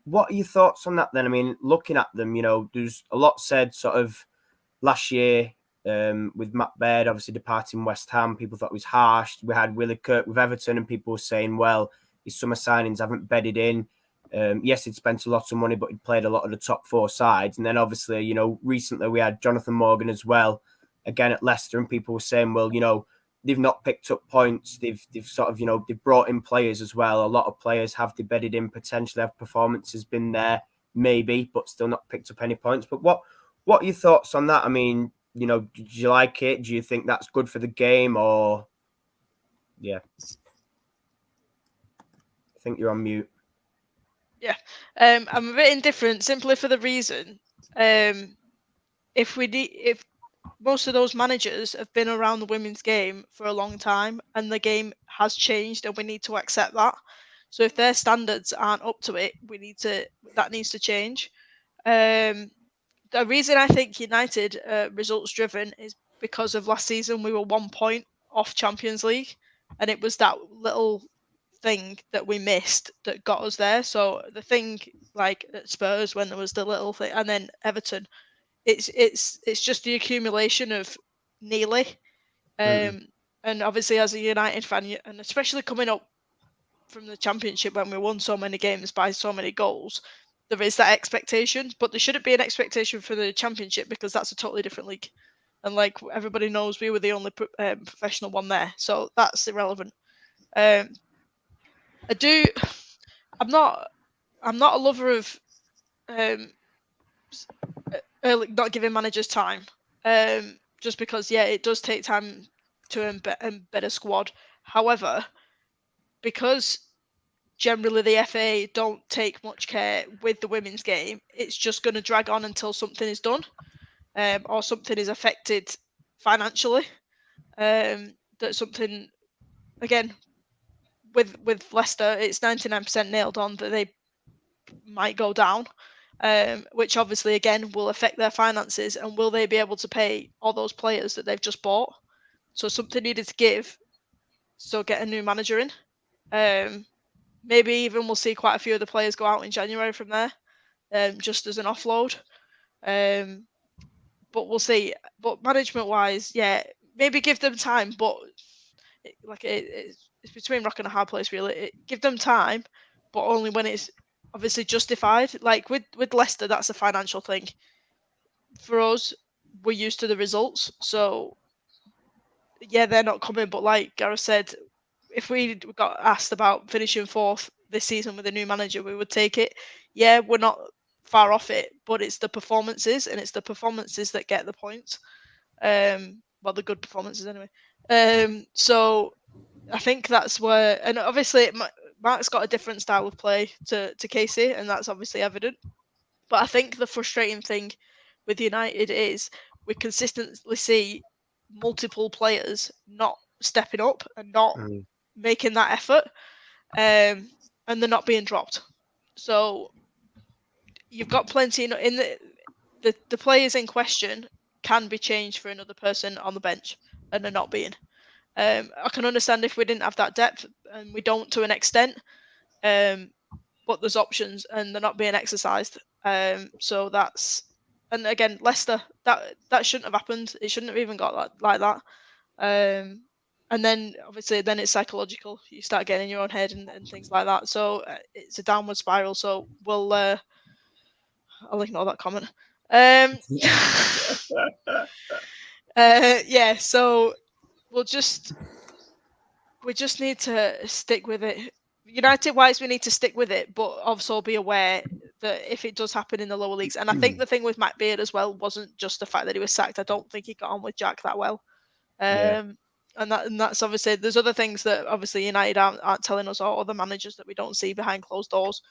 What are your thoughts on that then? I mean, looking at them, there's a lot said sort of last year with Matt Baird obviously departing West Ham. People thought it was harsh. We had Willie Kirk with Everton and people were saying, well, his summer signings haven't bedded in. Yes, he'd spent a lot of money, but he'd played a lot of the top 4 sides. And then obviously, you know, recently we had Jonathan Morgan as well, again at Leicester, and people were saying, well, you know, they've not picked up points. They've sort of, you know, they've brought in players as well. A lot of players have bedded in, potentially have performances been there, maybe, but still not picked up any points. But what are your thoughts on that? I mean, you know, do you like it? Do you think that's good for the game, or yeah? I think you're on mute. Yeah, I'm a bit indifferent simply for the reason, if most of those managers have been around the women's game for a long time and the game has changed and we need to accept that. So if their standards aren't up to it, that needs to change. The reason I think United results driven is because of last season we were 1 point off Champions League, and it was that little thing that we missed that got us there. So the thing like at Spurs when there was the little thing, and then Everton, it's just the accumulation of nearly. And obviously as a United fan, and especially coming up from the Championship when we won so many games by so many goals, there is that expectation, but there shouldn't be an expectation for the Championship because that's a totally different league. And like everybody knows, we were the only professional one there, so that's irrelevant. I'm not a lover of not giving managers time, just because it does take time to embed a squad. However, because generally the FA don't take much care with the women's game, it's just going to drag on until something is done, or something is affected financially. That something, again, with Leicester, it's 99% nailed on that they might go down, which obviously again will affect their finances, and will they be able to pay all those players that they've just bought? So something needed to give, so get a new manager in. Maybe even we'll see quite a few of the players go out in January from there, just as an offload. But we'll see. But management wise, maybe give them time, but it's between rock and a hard place really. Give them time, but only when it's obviously justified. Like with Leicester, that's a financial thing. For us, we're used to the results, so they're not coming. But like Gareth said, if we got asked about finishing 4th this season with a new manager, we would take it. Yeah, we're not far off it, but it's the performances, and it's the performances that get the points. Well, the good performances anyway. So I think that's where, and obviously Mark's got a different style of play to Casey, and that's obviously evident. But I think the frustrating thing with United is we consistently see multiple players not stepping up and not making that effort, and they're not being dropped. So you've got plenty in the players in question can be changed for another person on the bench, and they're not being. I can understand if we didn't have that depth, and we don't to an extent, but there's options and they're not being exercised. So that's, and again, Leicester, that shouldn't have happened. It shouldn't have even got like that. And then obviously then it's psychological. You start getting in your own head and things like that. So it's a downward spiral. So we'll I'll ignore that comment. So we just need to stick with it. United wise, we need to stick with it, but also be aware that if it does happen in the lower leagues, and I think the thing with Matt Beard as well wasn't just the fact that he was sacked. I don't think he got on with Jack that well. And that's obviously, there's other things that obviously United aren't telling us, or other managers that we don't see behind closed doors.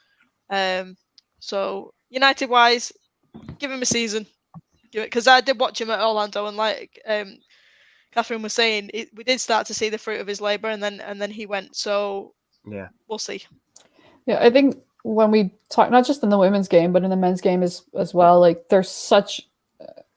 So United wise, give him a season, because I did watch him at Orlando, and like Catherine was saying, we did start to see the fruit of his labor, and then he went. So we'll see. Yeah, I think when we talk, not just in the women's game, but in the men's game as well, like there's such,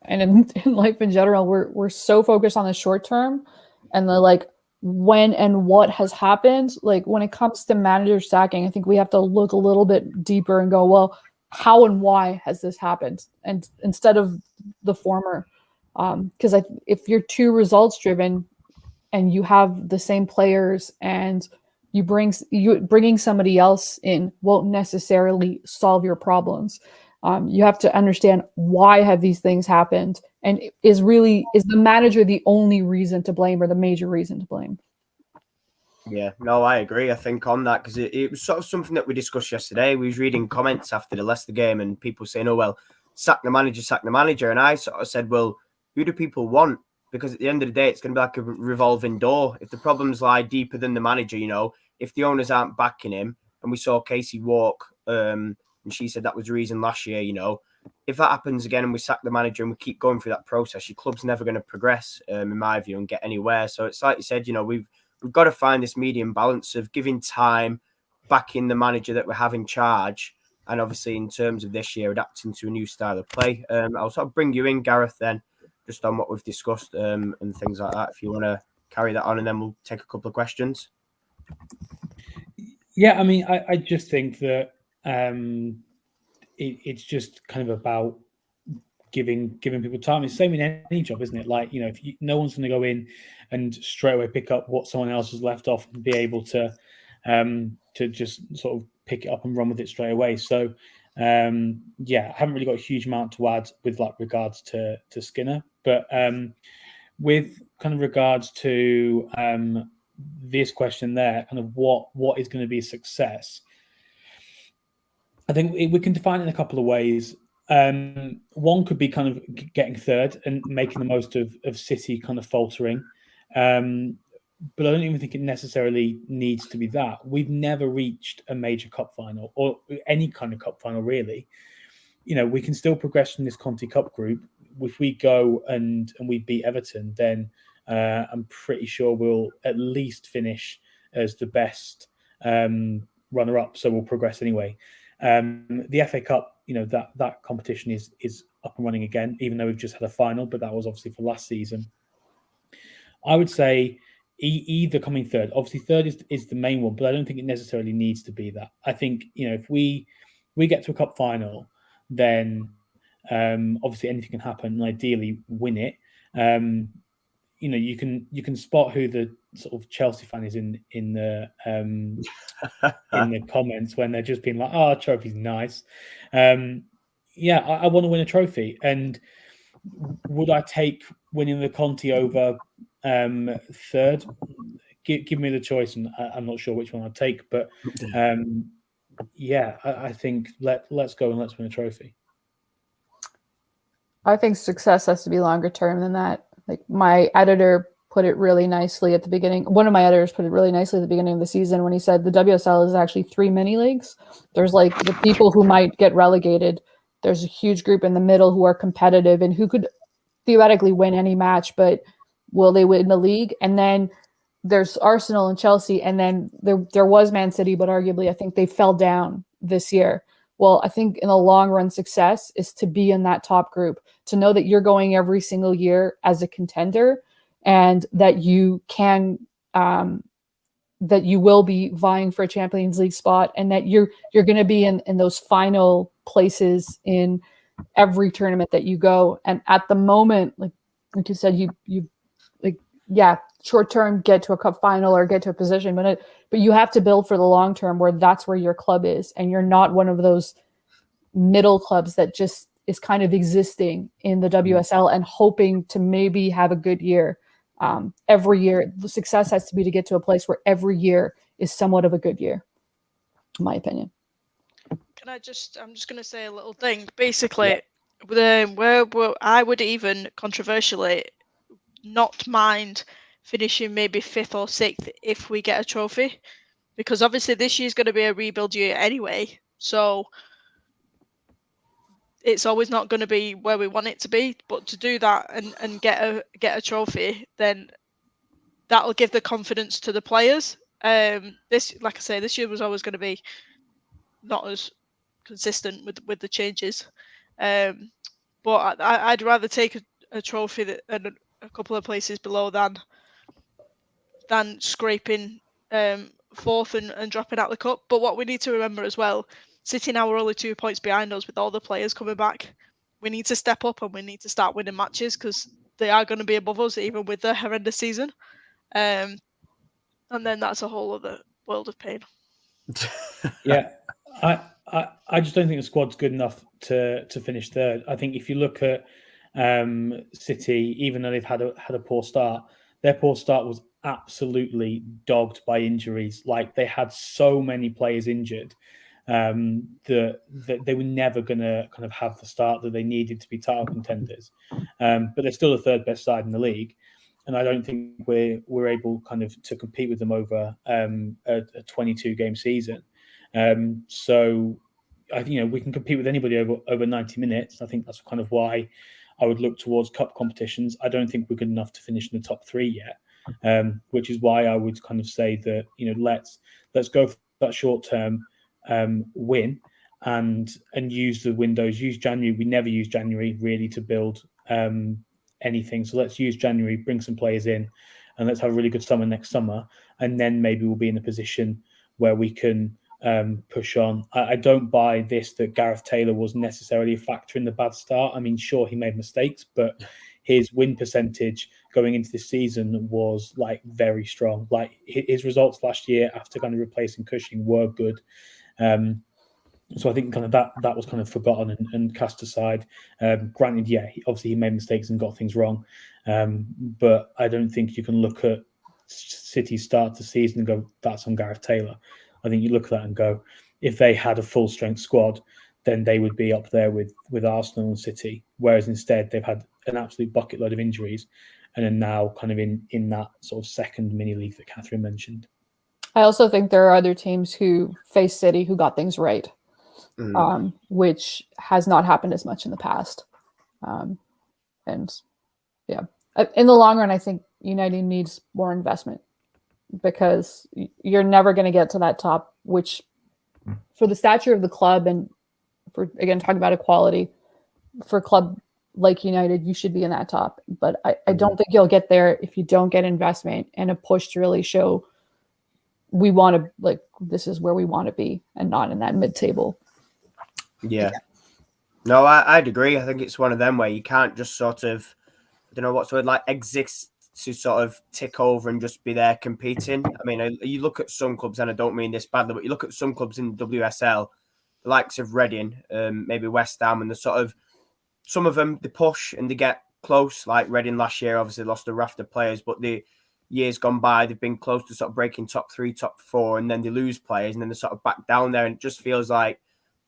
and in life in general, we're so focused on the short term and the like when and what has happened. Like when it comes to manager sacking, I think we have to look a little bit deeper and go, well, how and why has this happened? And instead of the former, because if you're too results driven and you have the same players and bringing somebody else in won't necessarily solve your problems. You have to understand why have these things happened, and is the manager the only reason to blame or the major reason to blame? Yeah, no, I agree. I think on that, because it was sort of something that we discussed yesterday. We was reading comments after the Leicester game and people saying, oh, well, sack the manager, sack the manager. And I sort of said, well, who do people want? Because at the end of the day, it's going to be like a revolving door. If the problems lie deeper than the manager, if the owners aren't backing him, and we saw Casey walk, and she said that was the reason last year, if that happens again and we sack the manager and we keep going through that process, your club's never going to progress, in my view, and get anywhere. So it's like you said, we've got to find this medium balance of giving time, backing the manager that we have in charge, and obviously in terms of this year, adapting to a new style of play. I'll sort of bring you in, Gareth, then, just on what we've discussed and things like that, if you want to carry that on, and then we'll take a couple of questions. Yeah, I mean, I just think that it's just kind of about giving people time. It's the same in any job, isn't it? Like, if no one's going to go in and straight away pick up what someone else has left off and be able to just sort of pick it up and run with it straight away. So I haven't really got a huge amount to add with like regards to Skinner, but with kind of regards to this question there, kind of what is going to be a success, I think we can define it in a couple of ways. One could be kind of getting third and making the most of City kind of faltering. But I don't even think it necessarily needs to be that. We've never reached a major cup final or any kind of cup final, really. We can still progress from this Conti Cup group. If we go and we beat Everton, then I'm pretty sure we'll at least finish as the best runner-up. So we'll progress anyway. The FA Cup, that competition is up and running again, even though we've just had a final, but that was obviously for last season. I would say either coming third. Obviously, third is the main one, but I don't think it necessarily needs to be that. I think, if we get to a cup final, then obviously anything can happen, and ideally win it. You can spot who the sort of Chelsea fan is in the in the comments when they're just being like, "Oh, trophy's nice." I want to win a trophy, and would I take winning the Conti over third? Give me the choice, and I'm not sure which one I'd take, but I think let's go and let's win a trophy. I think success has to be longer term than that. Like my editor put it really nicely at the beginning. One of my editors put it really nicely at the beginning of the season when he said the WSL is actually 3 mini leagues. There's like the people who might get relegated. There's a huge group in the middle who are competitive and who could theoretically win any match, but will they win the league? And then there's Arsenal and Chelsea, and then there was Man City, but arguably I think they fell down this year. Well, I think in the long run, success is to be in that top group, to know that you're going every single year as a contender, and that you can, that you will be vying for a Champions League spot, and that you're going to be in those final places in every tournament that you go. And at the moment, like you said, you short term get to a cup final or get to a position, but you have to build for the long term, where that's where your club is, and you're not one of those middle clubs that just is kind of existing in the WSL and hoping to maybe have a good year. Every year, the success has to be to get to a place where every year is somewhat of a good year, in my opinion. I'm just going to say a little thing. Basically, where I would even controversially not mind finishing maybe 5th or 6th if we get a trophy, because obviously this year's going to be a rebuild year anyway, so it's always not going to be where we want it to be. But to do that and get a trophy, then that'll give the confidence to the players. This, like I say, this year was always going to be not as consistent with the changes, but I'd rather take a trophy that and a couple of places below than scraping 4th and dropping out the cup. But what we need to remember as well, City now are only 2 points behind us with all the players coming back. We need to step up and we need to start winning matches, because they are going to be above us even with the horrendous season. And then that's a whole other world of pain. Yeah, I just don't think the squad's good enough to finish third. I think if you look at City, even though they've had a poor start, their poor start was absolutely dogged by injuries. Like, they had so many players injured that they were never going to kind of have the start that they needed to be title contenders. But they're still the third best side in the league. And I don't think we're able kind of to compete with them over a 22 game season. So I think we can compete with anybody over 90 minutes. I think that's kind of why I would look towards cup competitions. I don't think we're good enough to finish in the top three yet, which is why I would kind of say that let's go for that short term win and use the windows. Use January. We never use January really to build anything. So let's use January, bring some players in, and let's have a really good summer next summer. And then maybe we'll be in a position where we can push on. I don't buy this that Gareth Taylor was necessarily a factor in the bad start. I mean, sure, he made mistakes, but his win percentage going into this season was like very strong. Like, his results last year after kind of replacing Cushing were good. So I think kind of that was kind of forgotten and cast aside. Granted, yeah, obviously he made mistakes and got things wrong, but I don't think you can look at City's start to season and go, that's on Gareth Taylor. I think you look at that and go, if they had a full strength squad, then they would be up there with Arsenal and City. Whereas instead they've had an absolute bucket load of injuries and are now kind of in that sort of second mini league that Catherine mentioned. I also think there are other teams who face City who got things right, which has not happened as much in the past. And yeah, in the long run, I think United needs more investment, because you're never going to get to that top, which for the stature of the club and for, again, talking about equality, for a club like United, you should be in that top. But I don't think you'll get there if you don't get investment and a push to really show we want to, like, this is where we want to be and not in that mid-table. Yeah. No, I'd agree. I think it's one of them where you can't just sort of, I don't know what's the word, like exist to sort of tick over and just be there competing. I mean, you look at some clubs, and I don't mean this badly, but you look at some clubs in WSL, the likes of Reading, maybe West Ham, and the sort of, some of them, they push and they get close. Like Reading last year, obviously lost a raft of players, but the years gone by, they've been close to sort of breaking top 3, top 4, and then they lose players, and then they sort of back down there, and it just feels like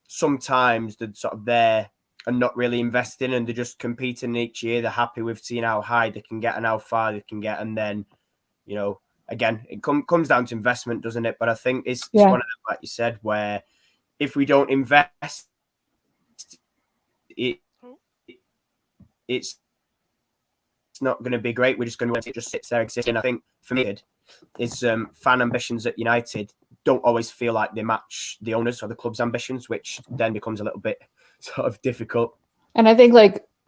sometimes they're sort of there and not really investing, and they're just competing each year. They're happy with seeing how high they can get and how far they can get. And then, again, it comes down to investment, doesn't it? But I think it's one of them, like you said, where if we don't invest, it's not going to be great. We're just going to just sit there existing. I think for me, is fan ambitions at United don't always feel like they match the owners or the club's ambitions, which then becomes a little bit sort of difficult. And I think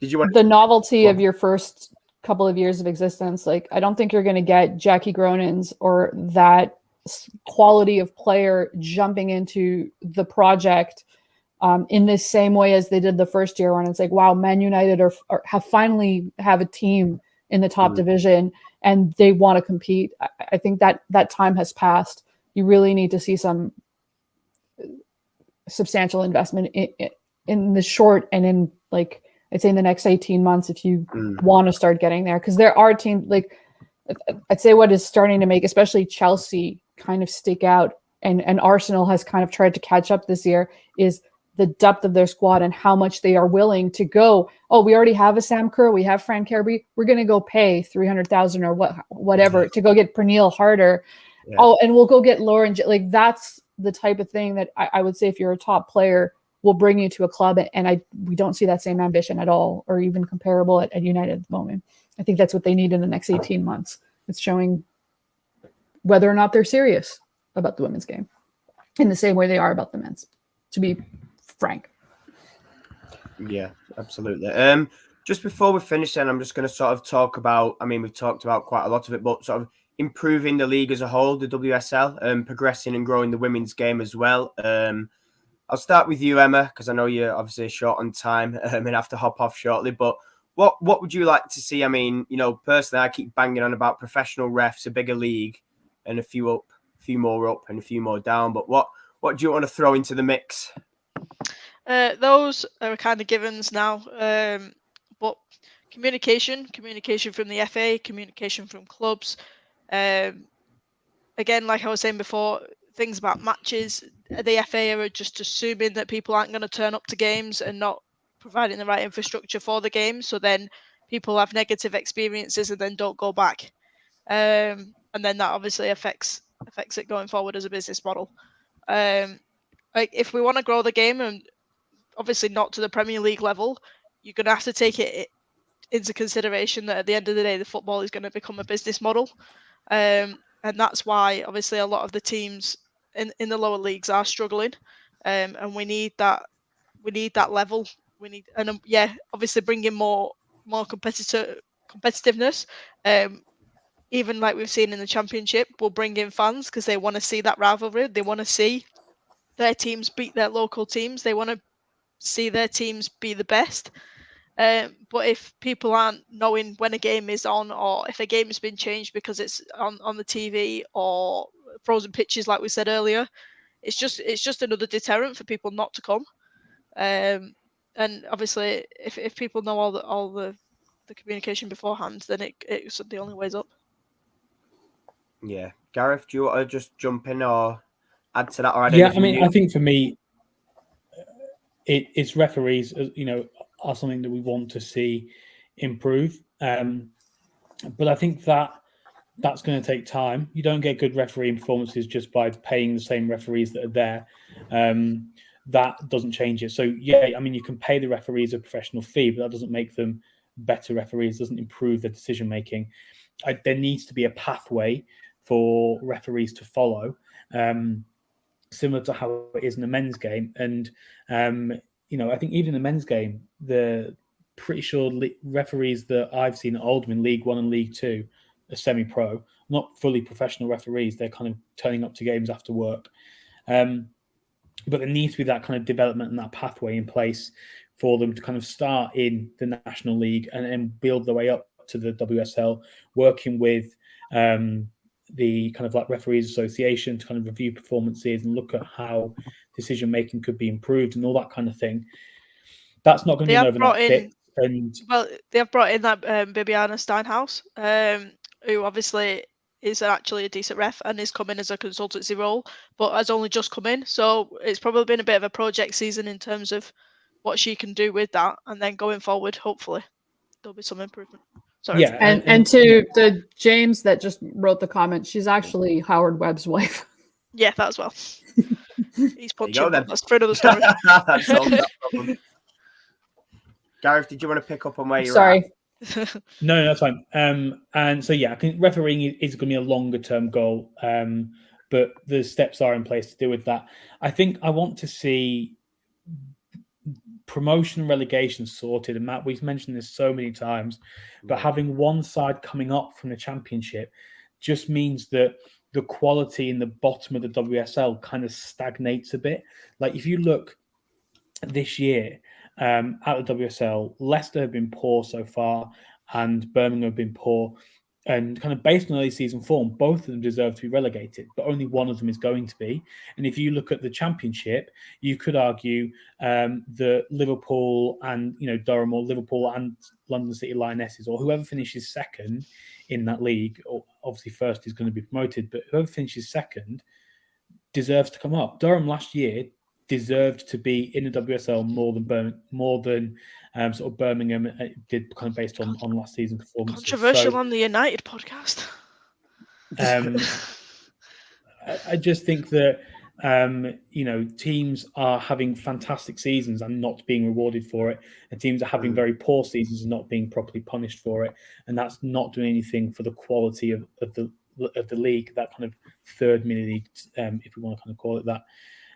the novelty of your first couple of years of existence, like, I don't think you're going to get Jackie Gronin's or that quality of player jumping into the project in the same way as they did the first year, when it's like, wow, Man United have finally have a team in the top division and they want to compete. I think that time has passed. You really need to see some substantial investment in the short and in, like, I'd say in the next 18 months if you want to start getting there. Because there are teams, like, I'd say what is starting to make especially Chelsea kind of stick out, and Arsenal has kind of tried to catch up this year, is the depth of their squad and how much they are willing to go. Oh, we already have a Sam Kerr, we have Fran Kirby, we're going to go pay 300,000 or whatever to go get Pernille Harder. Yeah. Oh, and we'll go get Lauren. Like, that's the type of thing that I would say, if you're a top player, will bring you to a club. And we don't see that same ambition at all, or even comparable at United at the moment. I think that's what they need in the next 18 months. It's showing whether or not they're serious about the women's game in the same way they are about the men's, to be frank. Yeah, absolutely. Just before we finish, then, I'm just going to sort of talk about, I mean, we've talked about quite a lot of it, but sort of improving the league as a whole, the WSL, progressing and growing the women's game as well. I'll start with you, Emma, because I know you're obviously short on time and have to hop off shortly. But what would you like to see? I mean, personally, I keep banging on about professional refs, a bigger league, and a few few more up and a few more down. But what do you want to throw into the mix? Those are kind of givens now. But communication from the FA, communication from clubs. Again, like I was saying before, things about matches. The FA are just assuming that people aren't going to turn up to games and not providing the right infrastructure for the game. So then people have negative experiences and then don't go back. And then that obviously affects it going forward as a business model. Like if we want to grow the game, and obviously not to the Premier League level, you're going to have to take it into consideration that at the end of the day, the football is going to become a business model. And that's why obviously a lot of the teams in the lower leagues are struggling. And we need that level. We need, and obviously bringing more competitiveness. Even like we've seen in the Championship, will bring in fans because they want to see that rivalry. They want to see their teams beat their local teams. They want to see their teams be the best. But if people aren't knowing when a game is on, or if a game has been changed because it's on the TV or frozen pitches, like we said earlier, it's just another deterrent for people not to come. And obviously, if people know all the communication beforehand, then it's the only ways up. Yeah, Gareth, do you want to just jump in or add to that? Or I think for me, it's referees, are something that we want to see improve. But I think that's going to take time. You don't get good refereeing performances just by paying the same referees that are there. That doesn't change it. So you can pay the referees a professional fee, but that doesn't make them better referees. Doesn't improve their decision making. There needs to be a pathway for referees to follow, similar to how it is in the men's game. And I think even in the men's game, pretty sure referees that I've seen at Oldham in League One and League Two are semi-pro, not fully professional referees. They're kind of turning up to games after work. But there needs to be that kind of development and that pathway in place for them to kind of start in the National League and build their way up to the WSL, working with the kind of like Referees Association to kind of review performances and look at how decision making could be improved and all that kind of thing. That's not going to be an overnight fix. Well, they have brought in that Bibiana Steinhaus, who obviously is actually a decent ref and is coming as a consultancy role, but has only just come in. So it's probably been a bit of a project season in terms of what she can do with that. And then going forward, hopefully, there'll be some improvement. Sorry. Yeah, and to the James that just wrote the comment, she's actually Howard Webb's wife. Yeah, that as well. He's punching. That's for another story. That's all, no problem. Gareth, did you want to pick up on where you're Sorry. at? No, that's fine. And so I think refereeing is going to be a longer term goal, but the steps are in place to deal with that. I think I want to see promotion and relegation sorted, and Matt, we've mentioned this so many times, but having one side coming up from the Championship just means that the quality in the bottom of the WSL kind of stagnates a bit. Like if you look this year at the WSL, Leicester have been poor so far and Birmingham have been poor, and kind of based on early season form, both of them deserve to be relegated, but only one of them is going to be. And if you look at the Championship, you could argue that Liverpool and Durham, or Liverpool and London City Lionesses, or whoever finishes second in that league, or obviously first is going to be promoted, but whoever finishes second deserves to come up. Durham last year deserved to be in the WSL more than sort of Birmingham did, kind of based on last season's performance. Controversial on the United podcast. I just think that teams are having fantastic seasons and not being rewarded for it, and teams are having very poor seasons and not being properly punished for it, and that's not doing anything for the quality of the league, that kind of third mini league, if we want to kind of call it that.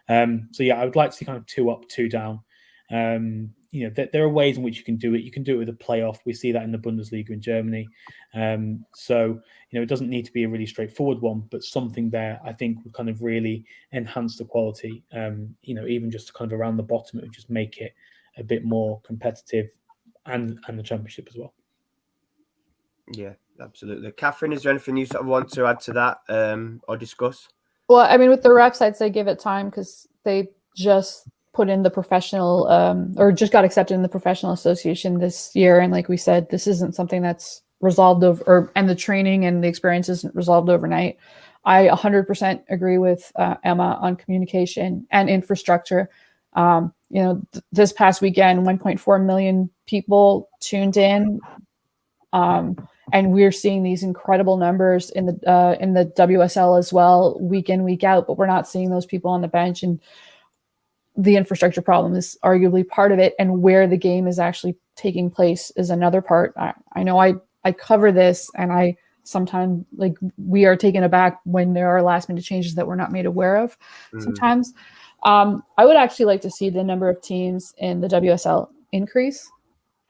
I would like to see kind of 2 up, 2 down. There are ways in which you can do it. You can do it with a playoff. We see that in the Bundesliga in Germany. It doesn't need to be a really straightforward one, but something there I think would kind of really enhance the quality. Even just kind of around the bottom, it would just make it a bit more competitive, and the Championship as well. Yeah, absolutely. Catherine, is there anything you sort of want to add to that or discuss? Well, I mean, with the refs, I'd say give it time because they just put in the professional or just got accepted in the professional association this year. And like we said, this isn't something that's resolved over, and the training and the experience isn't resolved overnight. I 100% agree with Emma on communication and infrastructure. This past weekend, 1.4 million people tuned in. And we're seeing these incredible numbers in the WSL as well, week in, week out, but we're not seeing those people on the bench. And the infrastructure problem is arguably part of it. And where the game is actually taking place is another part. I know I cover this, and I sometimes we are taken aback when there are last minute changes that we're not made aware of sometimes. I would actually like to see the number of teams in the WSL increase.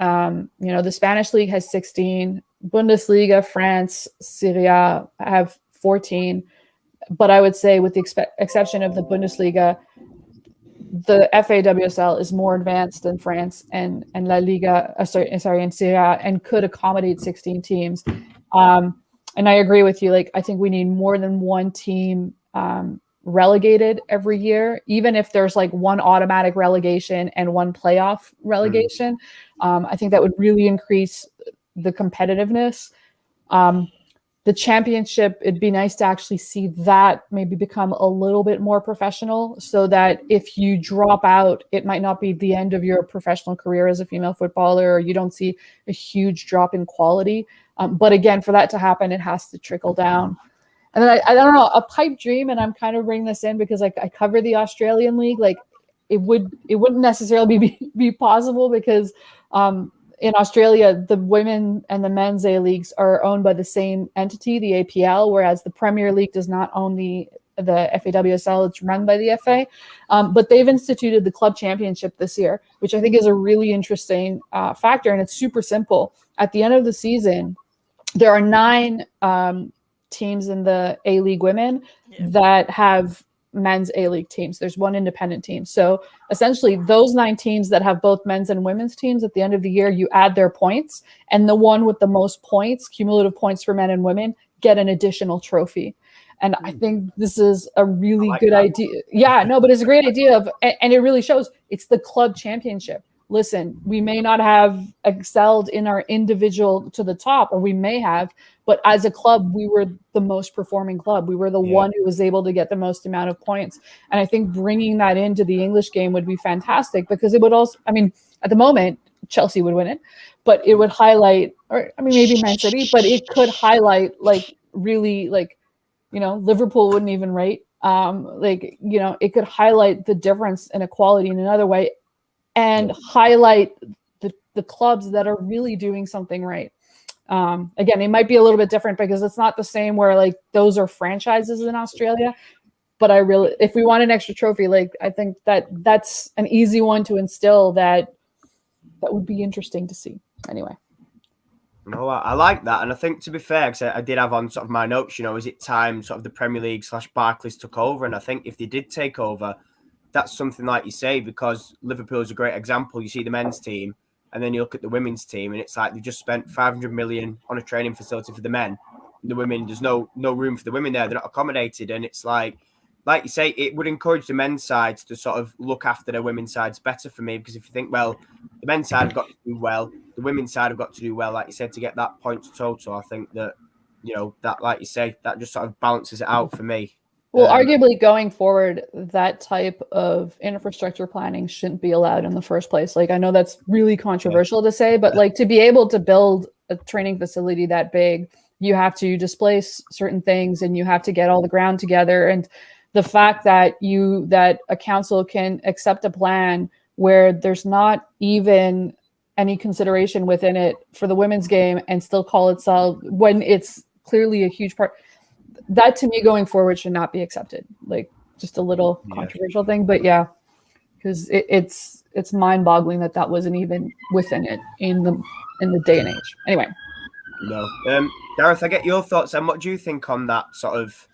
The Spanish league has 16, Bundesliga, France, Serie A have 14. But I would say, with the exception of the Bundesliga, the FAWSL is more advanced than France and La Liga, and Serie A, and could accommodate 16 teams. And I agree with you. I think we need more than one team relegated every year, even if there's one automatic relegation and one playoff relegation. I think that would really increase the competitiveness. The championship, it'd be nice to actually see that maybe become a little bit more professional, so that if you drop out, it might not be the end of your professional career as a female footballer, or you don't see a huge drop in quality. But again, for that to happen, it has to trickle down. And then I don't know, a pipe dream, and I'm kind of bringing this in because I cover the Australian league. It wouldn't necessarily be possible because in Australia, the women and the men's A leagues are owned by the same entity, the APL, whereas the Premier League does not own the FAWSL. It's run by the FA. But they've instituted the club championship this year, which I think is a really interesting factor. And it's super simple. At the end of the season, there are 9 teams in the A-League women that have men's A-League teams. There's one independent team. So essentially those 9 teams that have both men's and women's teams, at the end of the year, you add their points, and the one with the most points, cumulative points for men and women, get an additional trophy. And I think this is a really good idea. Yeah, no, but it's a great idea and it really shows it's the club championship. Listen, we may not have excelled in our individual to the top, or we may have, but as a club, we were the most performing club. We were the one who was able to get the most amount of points. And I think bringing that into the English game would be fantastic, because it would also, at the moment, Chelsea would win it, but it would highlight, maybe Man City, but it could highlight Liverpool wouldn't even rate. It could highlight the difference in equality in another way, and highlight the clubs that are really doing something right. Again, it might be a little bit different because it's not the same where those are franchises in Australia. But if we want an extra trophy, I think that's an easy one to instill that would be interesting to see. Anyway. No, I like that. And I think, to be fair, because I did have on sort of my notes, is it time sort of the Premier League / Barclays took over? And I think if they did take over, that's something like you say, because Liverpool is a great example. You see the men's team, and then you look at the women's team, and it's like they just spent 500 million on a training facility for the men. The women, there's no room for the women there. They're not accommodated. And it's like you say, it would encourage the men's sides to sort of look after their women's sides better, for me, because if you think, well, the men's side have got to do well, the women's side have got to do well, like you said, to get that points total. I think that, that, like you say, that just sort of balances it out for me. Well, arguably going forward, that type of infrastructure planning shouldn't be allowed in the first place. I know that's really controversial to say, but to be able to build a training facility that big, you have to displace certain things, and you have to get all the ground together. And the fact that a council can accept a plan where there's not even any consideration within it for the women's game and still call itself, when it's clearly a huge part, that to me going forward should not be accepted. Just a little controversial thing, but yeah, because it's mind-boggling that wasn't even within it in the day and age. Anyway. No. Gareth, I get your thoughts, and what do you think on that sort of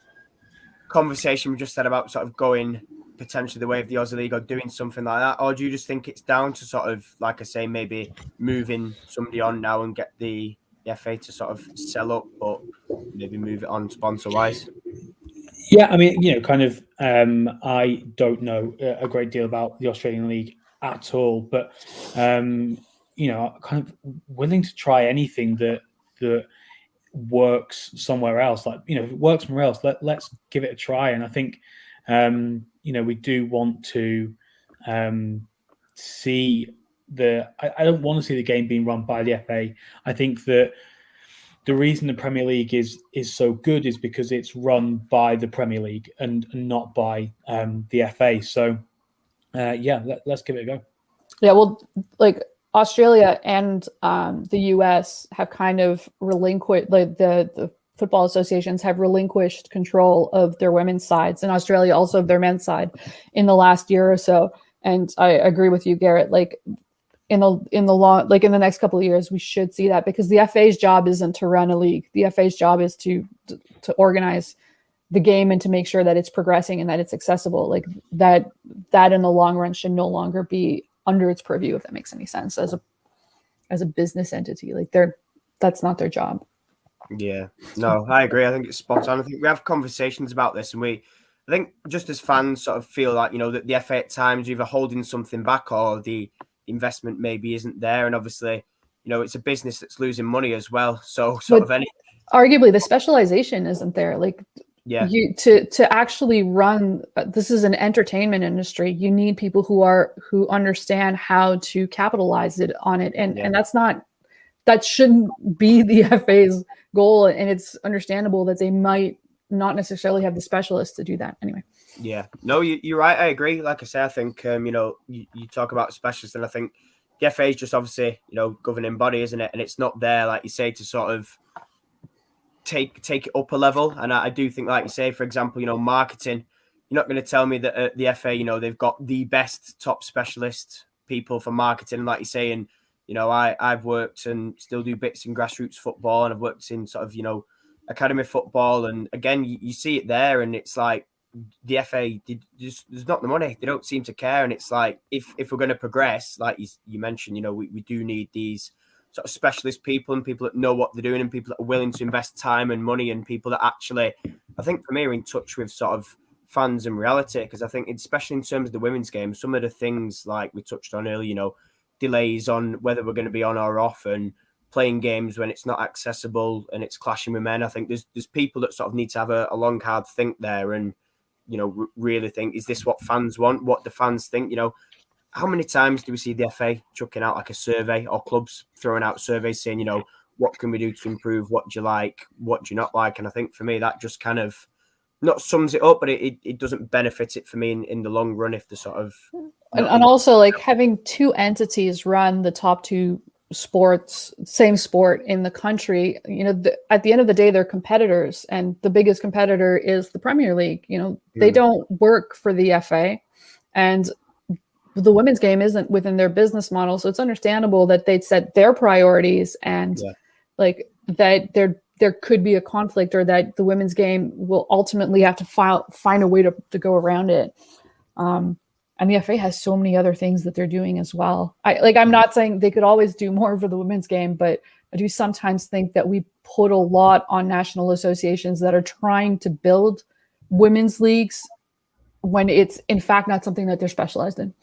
conversation we just had about sort of going potentially the way of the Aussie League or doing something like that? Or do you just think it's down to sort of, like I say, maybe moving somebody on now and get the FA to sort of sell up, but maybe move it on sponsor-wise? Yeah, I mean, kind of. I don't know a great deal about the Australian League at all, but kind of willing to try anything that works somewhere else. Like, if it works somewhere else, let's give it a try. And I think, we do want to see I don't want to see the game being run by the FA. I think that the reason the Premier League is so good is because it's run by the Premier League and not by the FA. So, let's give it a go. Yeah, well, like Australia and the US have kind of relinquished, like the football associations have relinquished control of their women's sides, and Australia also of their men's side in the last year or so. And I agree with you, Garrett. Like in the next couple of years, we should see that, because the FA's job isn't to run a league. The FA's job is to organize the game and to make sure that it's progressing and that it's accessible. Like that in the long run should no longer be under its purview, if that makes any sense, as a business entity. Like that's not their job. Yeah, no, I agree. I think it's spot on. I think we have conversations about this, and I think just as fans sort of feel like, that the FA at times are either holding something back or the investment maybe isn't there. And obviously, it's a business that's losing money as well. So arguably the specialization isn't there. Like, yeah, to actually run, this is an entertainment industry. You need people who understand how to capitalize on it. And that shouldn't be the FA's goal. And it's understandable that they might not necessarily have the specialists to do that anyway. Yeah, no, you're right. I agree. Like I say, I think, you talk about specialists, and I think the FA is just obviously, governing body, isn't it? And it's not there, like you say, to sort of take it up a level. And I do think, like you say, for example, marketing, you're not going to tell me that at the FA, they've got the best top specialist people for marketing, like you say. And, I've worked and still do bits in grassroots football, and I've worked in sort of, academy football. And again, you see it there, and it's like, the FA, there's not the money. They don't seem to care. And it's like, if we're going to progress, like you mentioned, we do need these sort of specialist people, and people that know what they're doing, and people that are willing to invest time and money, and people that actually, I think for me, are in touch with sort of fans and reality. Because I think, especially in terms of the women's game, some of the things like we touched on earlier, delays on whether we're going to be on or off, and playing games when it's not accessible and it's clashing with men. I think there's people that sort of need to have a long, hard think there, and really think, is this what fans want? What do fans think? How many times do we see the FA chucking out like a survey, or clubs throwing out surveys saying, what can we do to improve? What do you like? What do you not like? And I think for me, that just kind of not sums it up, but it doesn't benefit it for me in the long run, if the sort of... And also, like, having two entities run the top two same sport in the country, at the end of the day, they're competitors, and the biggest competitor is the Premier League. They don't work for the FA, and the women's game isn't within their business model. So it's understandable that they'd set their priorities, and like that there could be a conflict, or that the women's game will ultimately have to find a way to go around it. And the FA has so many other things that they're doing as well. I'm not saying they could always do more for the women's game, but I do sometimes think that we put a lot on national associations that are trying to build women's leagues when it's in fact not something that they're specialized in.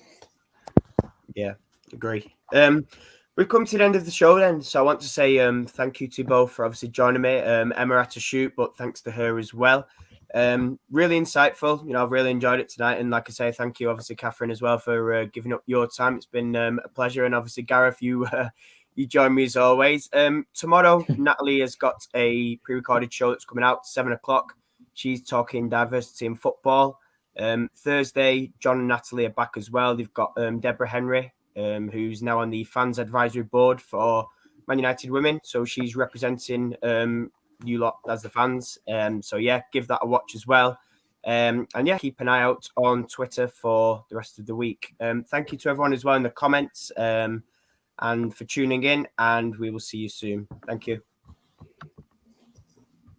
Yeah, agree. We've come to the end of the show then. So I want to say thank you to both for obviously joining me. Emma had to shoot, but thanks to her as well. Really insightful. I've really enjoyed it tonight. And like I say, thank you, obviously, Catherine, as well, for giving up your time. It's been a pleasure. And obviously, Gareth, you join me as always. Tomorrow, Natalie has got a pre-recorded show that's coming out 7:00. She's talking diversity in football. Thursday, John and Natalie are back as well. They've got Deborah Henry, who's now on the fans advisory board for Man United Women. So she's representing you lot as the fans. So yeah, give that a watch as well. And yeah, keep an eye out on Twitter for the rest of the week. Thank you to everyone as well in the comments and for tuning in, and we will see you soon. Thank you.